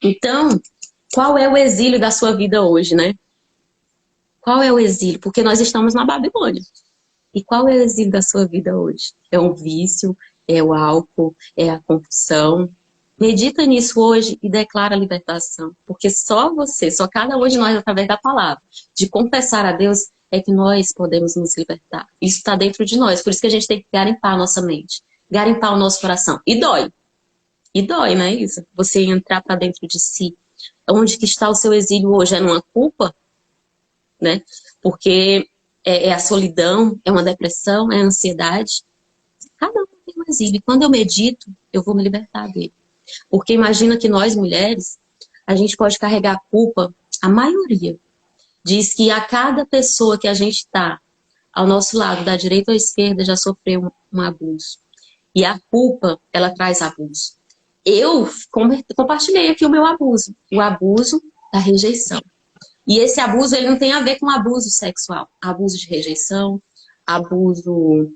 S1: Então, qual é o exílio da sua vida hoje, né? Qual é o exílio? Porque nós estamos na Babilônia. E qual é o exílio da sua vida hoje? É um vício? É o álcool? É a compulsão? Medita nisso hoje e declara a libertação. Porque só você, só cada um de nós, através da palavra, de confessar a Deus, é que nós podemos nos libertar. Isso está dentro de nós. Por isso que a gente tem que garimpar a nossa mente. Garimpar o nosso coração. E dói. E dói, não é isso? Você entrar para dentro de si. Onde que está o seu exílio hoje? É numa culpa? Né? Porque é a solidão, é uma depressão, é a ansiedade. Cada um tem um exílio. E quando eu medito, eu vou me libertar dele. Porque imagina que nós, mulheres, a gente pode carregar a culpa, a maioria. Diz que a cada pessoa que a gente está ao nosso lado, da direita ou à esquerda, já sofreu um abuso. E a culpa, ela traz abuso. Eu compartilhei aqui o meu abuso. O abuso da rejeição. E esse abuso, ele não tem a ver com abuso sexual. Abuso de rejeição, abuso,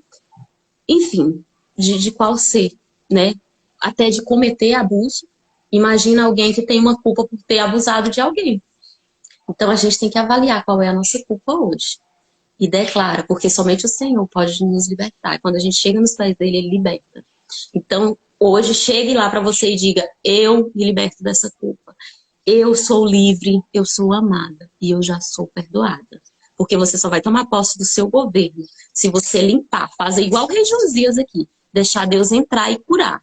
S1: enfim, de qual ser, né? Até de cometer abuso. Imagina alguém que tem uma culpa por ter abusado de alguém. Então, a gente tem que avaliar qual é a nossa culpa hoje. E declara, porque somente o Senhor pode nos libertar. Quando a gente chega nos pés dele, ele liberta. Então, hoje, chegue lá para você e diga, eu me liberto dessa culpa. Eu sou livre, eu sou amada e eu já sou perdoada. Porque você só vai tomar posse do seu governo se você limpar, fazer igual o rei Josias aqui, deixar Deus entrar e curar.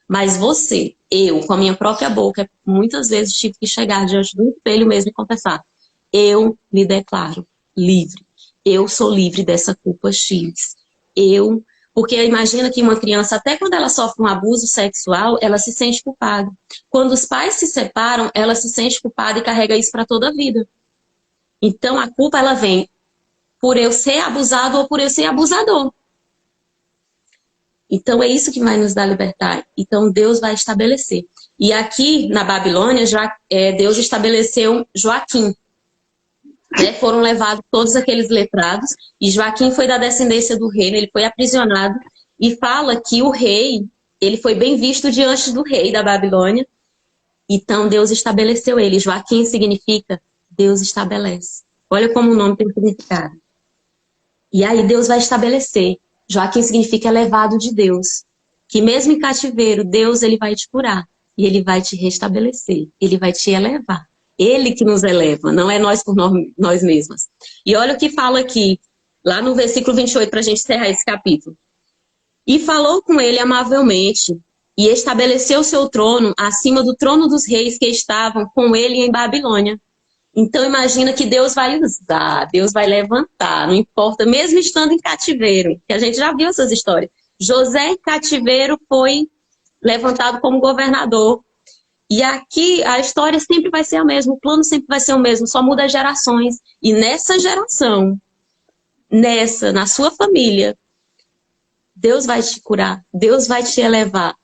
S1: Mas você, eu, com a minha própria boca, muitas vezes tive que chegar diante do espelho mesmo e confessar. Eu me declaro livre. Eu sou livre dessa culpa X. Porque imagina que uma criança, até quando ela sofre um abuso sexual, ela se sente culpada. Quando os pais se separam, ela se sente culpada e carrega isso para toda a vida. Então a culpa, ela vem por eu ser abusado ou por eu ser abusador. Então é isso que vai nos dar liberdade. Então Deus vai estabelecer. E aqui na Babilônia, Deus estabeleceu Joaquim. Né? Foram levados todos aqueles letrados. E Joaquim foi da descendência do reino, ele foi aprisionado. E fala que o rei, ele foi bem visto diante do rei da Babilônia. Então Deus estabeleceu ele. Joaquim significa Deus estabelece. Olha como o nome tem significado. E aí Deus vai estabelecer. Joaquim significa elevado de Deus. Que mesmo em cativeiro, Deus ele vai te curar. E ele vai te restabelecer. Ele vai te elevar. Ele que nos eleva, não é nós por nós mesmas. E olha o que fala aqui, lá no versículo 28, para a gente encerrar esse capítulo. E falou com ele amavelmente, e estabeleceu seu trono acima do trono dos reis que estavam com ele em Babilônia. Então imagina que Deus vai usar, Deus vai levantar, não importa, mesmo estando em cativeiro, que a gente já viu essas histórias. José em cativeiro foi levantado como governador. E aqui a história sempre vai ser a mesma, o plano sempre vai ser o mesmo, só muda as gerações. E nessa geração, na sua família, Deus vai te curar, Deus vai te elevar.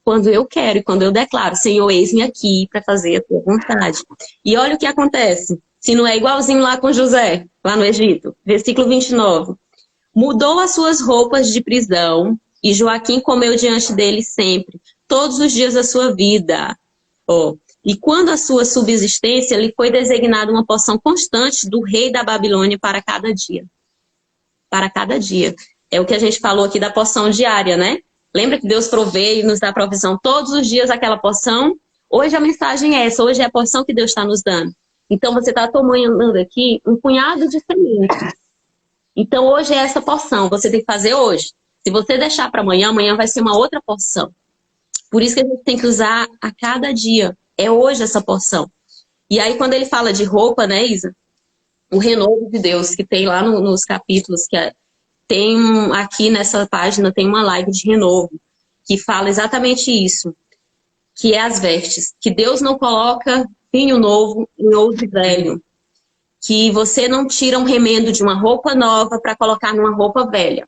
S1: Quando eu quero e quando eu declaro, Senhor, eis-me aqui para fazer a tua vontade. E olha o que acontece, se não é igualzinho lá com José, lá no Egito. Versículo 29. Mudou as suas roupas de prisão e Joaquim comeu diante dele sempre, todos os dias da sua vida. E quando a sua subsistência lhe foi designada uma porção constante do rei da Babilônia para cada dia. Para cada dia. É o que a gente falou aqui da porção diária, né? Lembra que Deus provê e nos dá provisão todos os dias aquela porção? Hoje a mensagem é essa, hoje é a porção que Deus está nos dando. Então você está tomando aqui um punhado de sementes. Então hoje é essa porção, você tem que fazer hoje. Se você deixar para amanhã, amanhã vai ser uma outra porção. Por isso que a gente tem que usar a cada dia. É hoje essa porção. E aí quando ele fala de roupa, né, Isa? O renovo de Deus, que tem lá nos capítulos, tem aqui nessa página, tem uma live de renovo, que fala exatamente isso, que é as vestes. Que Deus não coloca vinho novo em odre velho. Que você não tira um remendo de uma roupa nova para colocar numa roupa velha.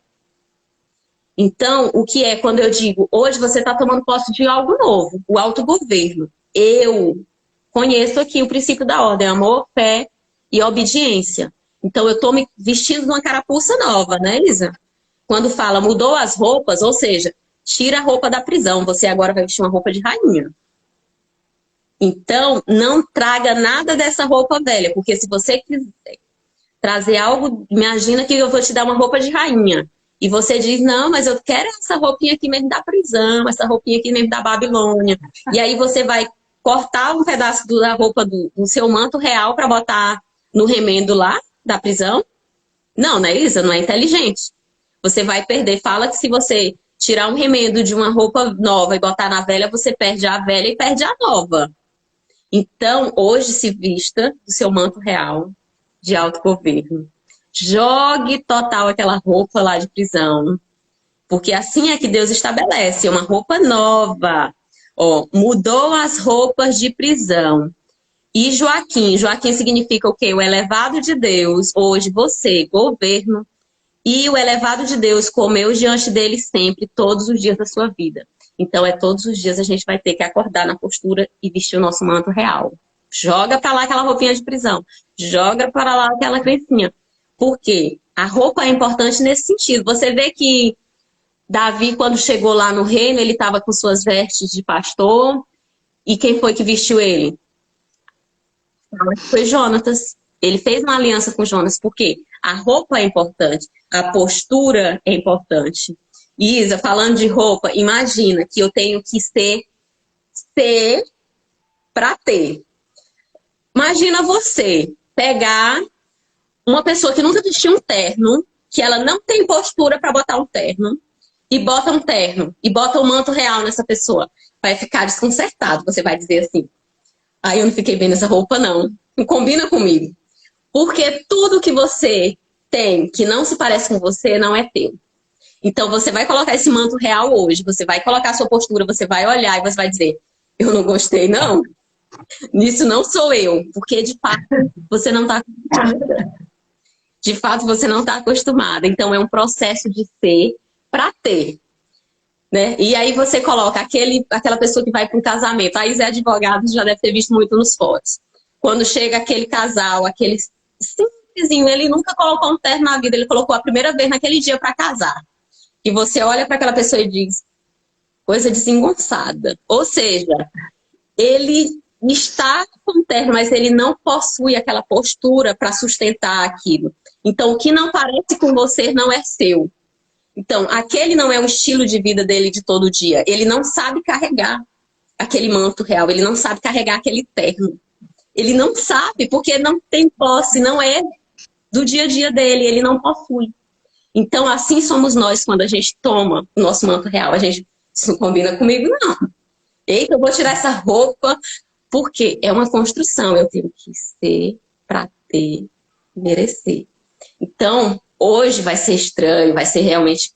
S1: Então, o que é quando eu digo, hoje você está tomando posse de algo novo, o autogoverno. Eu conheço aqui o princípio da ordem, amor, fé e obediência. Então, eu estou me vestindo de uma carapuça nova, né, Elisa? Quando fala, mudou as roupas, ou seja, tira a roupa da prisão, você agora vai vestir uma roupa de rainha. Então, não traga nada dessa roupa velha, porque se você quiser trazer algo, imagina que eu vou te dar uma roupa de rainha. E você diz, não, mas eu quero essa roupinha aqui mesmo da prisão, essa roupinha aqui mesmo da Babilônia. E aí você vai cortar um pedaço da roupa do seu manto real para botar no remendo lá da prisão. Não, né, Isa? Não é inteligente. Você vai perder. Fala que se você tirar um remendo de uma roupa nova e botar na velha, você perde a velha e perde a nova. Então, hoje se vista do seu manto real de autogoverno. Jogue total aquela roupa lá de prisão. Porque assim é que Deus estabelece, uma roupa nova. Mudou as roupas de prisão. E Joaquim significa o quê? O elevado de Deus, hoje você, governo, e o elevado de Deus comeu diante dele sempre, todos os dias da sua vida. Então, todos os dias a gente vai ter que acordar na postura e vestir o nosso manto real. Joga para lá aquela roupinha de prisão. Joga para lá aquela crencinha. Por quê? A roupa é importante nesse sentido. Você vê que Davi, quando chegou lá no reino, ele estava com suas vestes de pastor. E quem foi que vestiu ele? Foi Jonatas. Ele fez uma aliança com Jonas. Por quê? A roupa é importante. A postura é importante. Isa, falando de roupa, imagina que eu tenho que ser para ter. Imagina você pegar uma pessoa que nunca vestiu um terno, que ela não tem postura para botar um terno, e bota um terno, e bota um manto real nessa pessoa. Vai ficar desconcertado. Você vai dizer assim, eu não fiquei bem nessa roupa, não. Não combina comigo. Porque tudo que você tem que não se parece com você não é teu. Então você vai colocar esse manto real hoje, você vai colocar a sua postura, você vai olhar e você vai dizer, eu não gostei, não. Nisso não sou eu. Porque de fato você não está acostumada. De fato você não está acostumada. Então é um processo de ser para ter. Né? E aí você coloca aquela pessoa que vai para um casamento. A Isa é advogada, já deve ter visto muito nos fotos. Quando chega aquele casal, aquele simplesinho, ele nunca colocou um terno na vida, ele colocou a primeira vez naquele dia para casar. E você olha para aquela pessoa e diz, coisa desengonçada. Ou seja, ele está com terno, mas ele não possui aquela postura para sustentar aquilo. Então, o que não parece com você não é seu. Então, aquele não é o estilo de vida dele de todo dia. Ele não sabe carregar aquele manto real, ele não sabe carregar aquele terno. Ele não sabe, porque não tem posse, não é do dia a dia dele, ele não possui. Então, assim somos nós quando a gente toma o nosso manto real. A gente, isso não combina comigo, não. Eita, eu vou tirar essa roupa Porque é uma construção, eu tenho que ser para ter, merecer. Então, hoje vai ser estranho, vai ser realmente...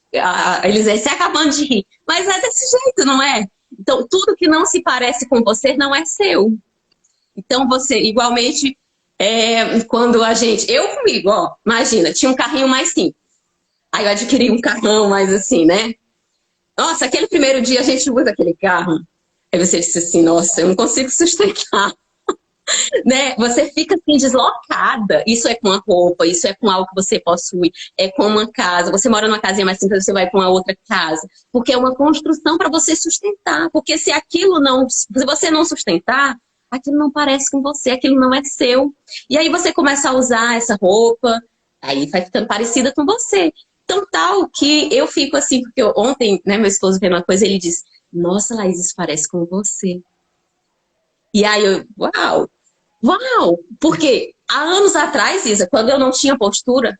S1: Eles vão se acabando de rir. Mas é desse jeito, não é? Então, tudo que não se parece com você não é seu. Então, você, igualmente, quando a gente... Eu comigo, ó, imagina, tinha um carrinho mais simples. Aí eu adquiri um carrão mais assim, né? Nossa, aquele primeiro dia a gente usa aquele carro. Aí você disse assim, nossa, eu não consigo sustentar. Né? Você fica assim deslocada. Isso é com a roupa, isso é com algo que você possui, é com uma casa. Você mora numa casinha mais simples, você vai para uma outra casa. Porque é uma construção para você sustentar. Porque se aquilo não, se você não sustentar, aquilo não parece com você, aquilo não é seu. E aí você começa a usar essa roupa, aí vai ficando parecida com você. Então, tal que eu fico assim, porque ontem, né, meu esposo vendo uma coisa, ele disse, nossa, Laís, isso parece com você. E aí eu, uau! Uau! Porque há anos atrás, Isa, quando eu não tinha postura,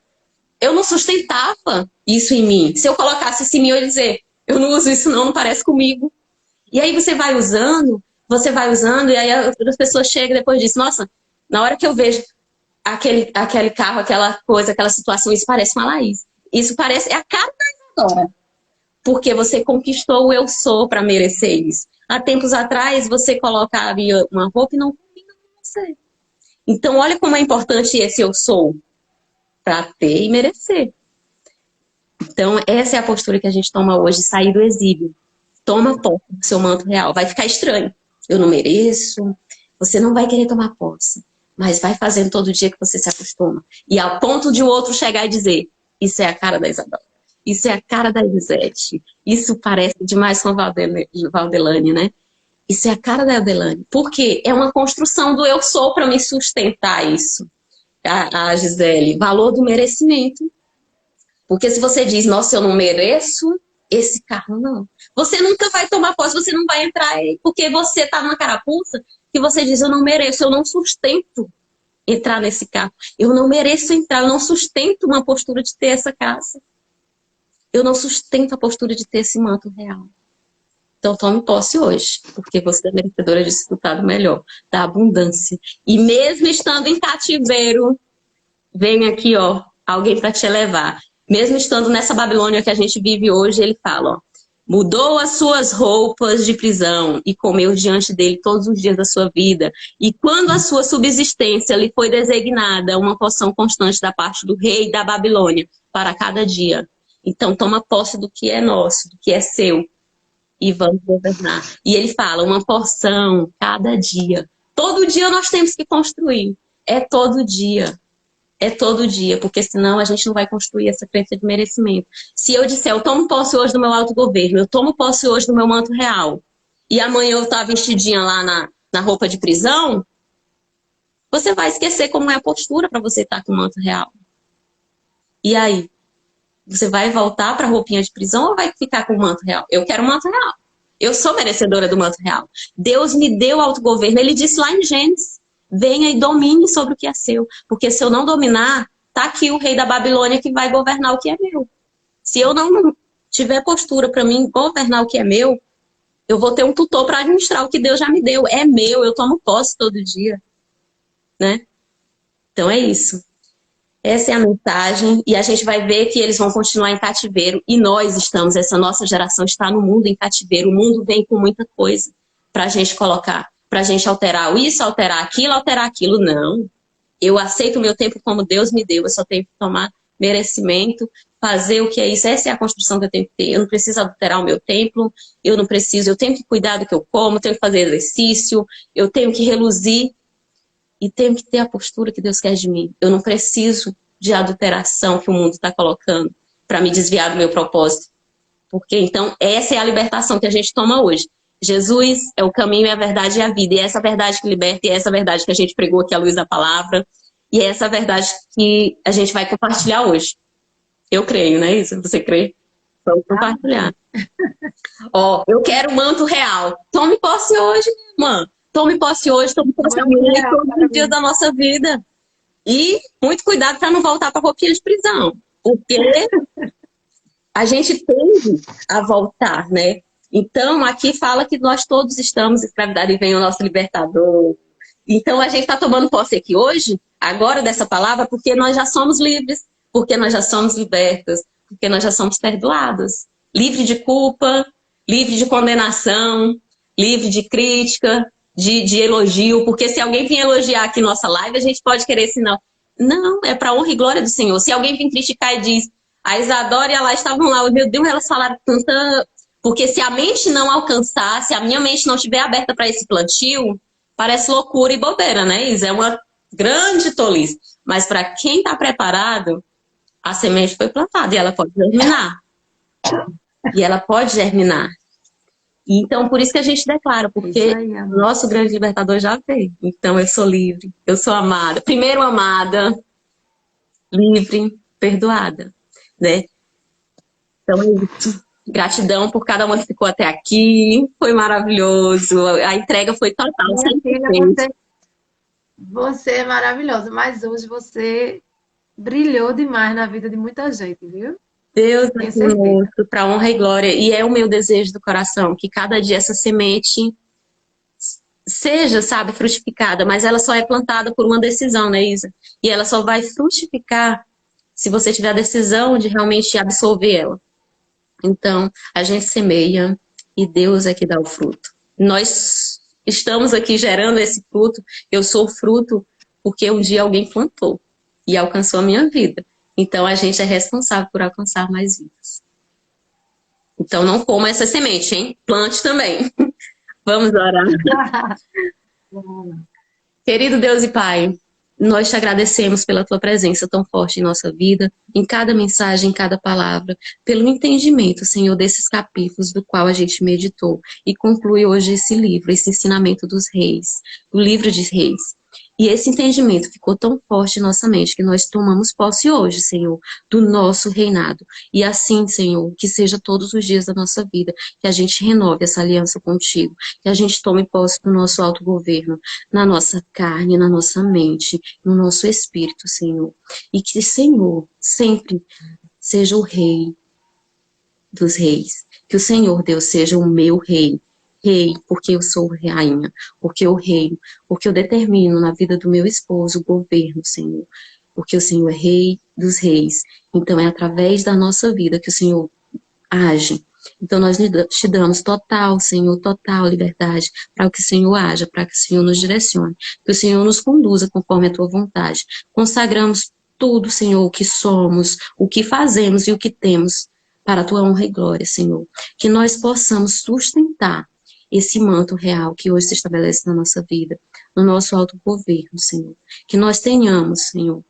S1: eu não sustentava isso em mim. Se eu colocasse isso em mim, eu ia dizer, eu não uso isso não parece comigo. E aí você vai usando, e aí outras pessoas chegam e depois dizem, nossa, na hora que eu vejo aquele carro, aquela coisa, aquela situação, isso parece uma Laís. Isso parece, é a cara da Isadora. Porque você conquistou o eu sou para merecer isso. Há tempos atrás, você colocava uma roupa e não combina com você. Então, olha como é importante esse eu sou para ter e merecer. Então, essa é a postura que a gente toma hoje, sair do exílio. Toma posse do seu manto real. Vai ficar estranho. Eu não mereço. Você não vai querer tomar posse. Mas vai fazendo todo dia que você se acostuma. E ao ponto de o outro chegar e dizer, isso é a cara da Isabela. Isso é a cara da Elisete. Isso parece demais com a Valdelane, né? Isso é a cara da Adelane. Porque é uma construção do eu sou para me sustentar isso. A Gisele, valor do merecimento. Porque se você diz, nossa, eu não mereço esse carro, não. Você nunca vai tomar posse, você não vai entrar aí. Porque você tá numa carapuça que você diz, eu não mereço, eu não sustento entrar nesse carro. Eu não mereço entrar, eu não sustento uma postura de ter essa casa. Eu não sustento a postura de ter esse manto real. Então tome posse hoje, porque você é merecedora de desfrutar do melhor, da abundância. E mesmo estando em cativeiro, vem aqui, ó, alguém para te elevar. Mesmo estando nessa Babilônia que a gente vive hoje, ele fala, ó, mudou as suas roupas de prisão e comeu diante dele todos os dias da sua vida. E quando a sua subsistência lhe foi designada, uma porção constante da parte do rei da Babilônia para cada dia. Então toma posse do que é nosso, do que é seu. E vamos governar. E ele fala, uma porção cada dia. Todo dia nós temos que construir. É todo dia. É todo dia, porque senão a gente não vai construir essa crença de merecimento. Se eu disser, eu tomo posse hoje do meu autogoverno, eu tomo posse hoje do meu manto real, e amanhã eu estar vestidinha lá na roupa de prisão, você vai esquecer como é a postura para você estar com o manto real. E aí? Você vai voltar para a roupinha de prisão ou vai ficar com o manto real? Eu quero o manto real. Eu sou merecedora do manto real. Deus me deu autogoverno. Ele disse lá em Gênesis, venha e domine sobre o que é seu. Porque se eu não dominar, tá aqui o rei da Babilônia que vai governar o que é meu. Se eu não tiver postura para mim governar o que é meu, eu vou ter um tutor para administrar o que Deus já me deu. É meu, eu tomo posse todo dia. Né? Então é isso. Essa é a mensagem, e a gente vai ver que eles vão continuar em cativeiro, e nós estamos, essa nossa geração está no mundo em cativeiro, o mundo vem com muita coisa para a gente colocar, para a gente alterar isso, alterar aquilo, não. Eu aceito o meu tempo como Deus me deu, eu só tenho que tomar merecimento, fazer o que é isso, essa é a construção que eu tenho que ter, eu não preciso alterar o meu templo, eu tenho que cuidar do que eu como, eu tenho que fazer exercício, eu tenho que reluzir, e tenho que ter a postura que Deus quer de mim. Eu não preciso de adulteração que o mundo está colocando para me desviar do meu propósito. Porque então essa é a libertação que a gente toma hoje. Jesus é o caminho, é a verdade e a vida. E é essa verdade que liberta, e é essa verdade que a gente pregou aqui à luz da palavra. E é essa verdade que a gente vai compartilhar hoje. Eu creio, né, Isa? Você crê? Vamos compartilhar. Ó, eu quero o manto real. Tome posse hoje, minha irmã. Tome posse hoje, tome posse amanhã, todos os dias da nossa vida. E muito cuidado para não voltar para a roupinha de prisão. Porque a gente tende a voltar, né? Então, aqui fala que nós todos estamos escravizados e vem o nosso libertador. Então, a gente está tomando posse aqui hoje, agora dessa palavra, porque nós já somos livres, porque nós já somos libertas, porque nós já somos perdoados. Livre de culpa, livre de condenação, livre de crítica, de elogio, porque se alguém vir elogiar aqui nossa live, a gente pode querer sinal. Não, é para honra e glória do Senhor. Se alguém vir criticar e diz, a Isadora e a lá estavam lá, meu Deus, elas falaram tanta... Porque se a mente não alcançar, se a minha mente não estiver aberta para esse plantio, parece loucura e bobeira, né, Isa? É uma grande tolice. Mas para quem está preparado, a semente foi plantada e ela pode germinar. E ela pode germinar. Então, por isso que a gente declara, porque o nosso grande libertador já veio. Então, eu sou livre, eu sou amada. Primeiro amada, livre, perdoada, né? Então, é isso. Gratidão por cada uma que ficou até aqui. Foi maravilhoso. A entrega foi total.
S2: Minha filha, você é maravilhosa, mas hoje você brilhou demais na vida de muita gente, viu?
S1: Deus é conosco, para honra e glória. E é o meu desejo do coração, que cada dia essa semente seja, sabe, frutificada. Mas ela só é plantada por uma decisão, né, Isa? E ela só vai frutificar se você tiver a decisão de realmente absorver ela. Então, a gente semeia e Deus é que dá o fruto. Nós estamos aqui gerando esse fruto. Eu sou fruto porque um dia alguém plantou e alcançou a minha vida. Então, a gente é responsável por alcançar mais vidas. Então, não coma essa semente, hein? Plante também. Vamos orar. Querido Deus e Pai, nós te agradecemos pela tua presença tão forte em nossa vida, em cada mensagem, em cada palavra, pelo entendimento, Senhor, desses capítulos do qual a gente meditou e conclui hoje esse livro, esse ensinamento dos reis, o livro de reis. E esse entendimento ficou tão forte em nossa mente que nós tomamos posse hoje, Senhor, do nosso reinado. E assim, Senhor, que seja todos os dias da nossa vida, que a gente renove essa aliança contigo, que a gente tome posse do nosso autogoverno, na nossa carne, na nossa mente, no nosso espírito, Senhor. E que, Senhor, sempre seja o Rei dos reis. Que o Senhor Deus seja o meu rei. Rei, porque eu sou rainha, porque eu reino, porque eu determino na vida do meu esposo o governo, Senhor. Porque o Senhor é rei dos reis. Então é através da nossa vida que o Senhor age. Então nós te damos total, Senhor, total liberdade para que o Senhor haja, para que o Senhor nos direcione, que o Senhor nos conduza conforme a tua vontade. Consagramos tudo, Senhor, o que somos, o que fazemos e o que temos para a tua honra e glória, Senhor. Que nós possamos sustentar esse manto real que hoje se estabelece na nossa vida, no nosso autogoverno, Senhor. Que nós tenhamos, Senhor,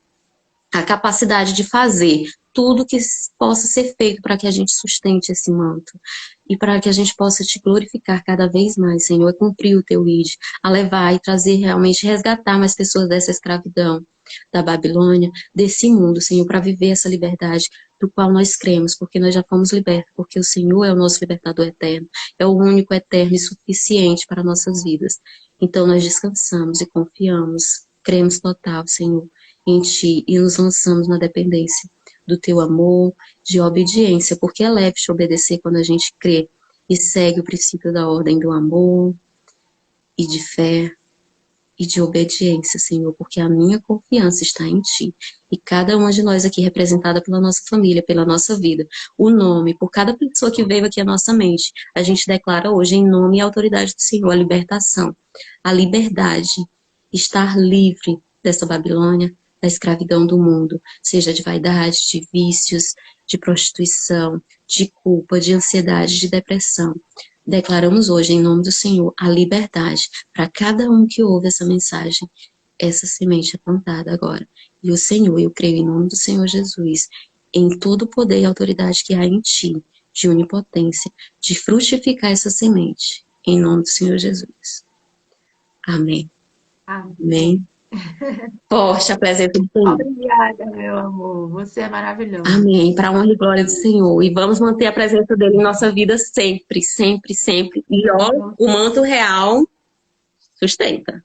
S1: a capacidade de fazer tudo que possa ser feito para que a gente sustente esse manto e para que a gente possa te glorificar cada vez mais, Senhor, e cumprir o teu ID, a levar e trazer realmente, resgatar mais pessoas dessa escravidão da Babilônia, desse mundo, Senhor, para viver essa liberdade do qual nós cremos, porque nós já fomos libertos, porque o Senhor é o nosso libertador eterno, é o único, eterno e suficiente para nossas vidas. Então nós descansamos e confiamos, cremos total, Senhor, em Ti e nos lançamos na dependência do Teu amor, de obediência, porque é leve te obedecer quando a gente crê e segue o princípio da ordem do amor e de fé e de obediência, Senhor, porque a minha confiança está em Ti. E cada uma de nós aqui representada pela nossa família, pela nossa vida, o nome, por cada pessoa que veio aqui à nossa mente, a gente declara hoje em nome e autoridade do Senhor a libertação, a liberdade, estar livre dessa Babilônia, da escravidão do mundo, seja de vaidade, de vícios, de prostituição, de culpa, de ansiedade, de depressão. Declaramos hoje, em nome do Senhor, a liberdade para cada um que ouve essa mensagem. Essa semente é plantada agora. E o Senhor, eu creio em nome do Senhor Jesus, em todo o poder e autoridade que há em Ti, de onipotência, de frutificar essa semente. Em nome do Senhor Jesus. Amém. Amém. Forte a presença do Senhor.
S2: Obrigada, meu amor. Você é maravilhoso.
S1: Amém. Para a honra e glória do Senhor. E vamos manter a presença dele em nossa vida sempre, sempre, sempre. E ó, o manto real sustenta.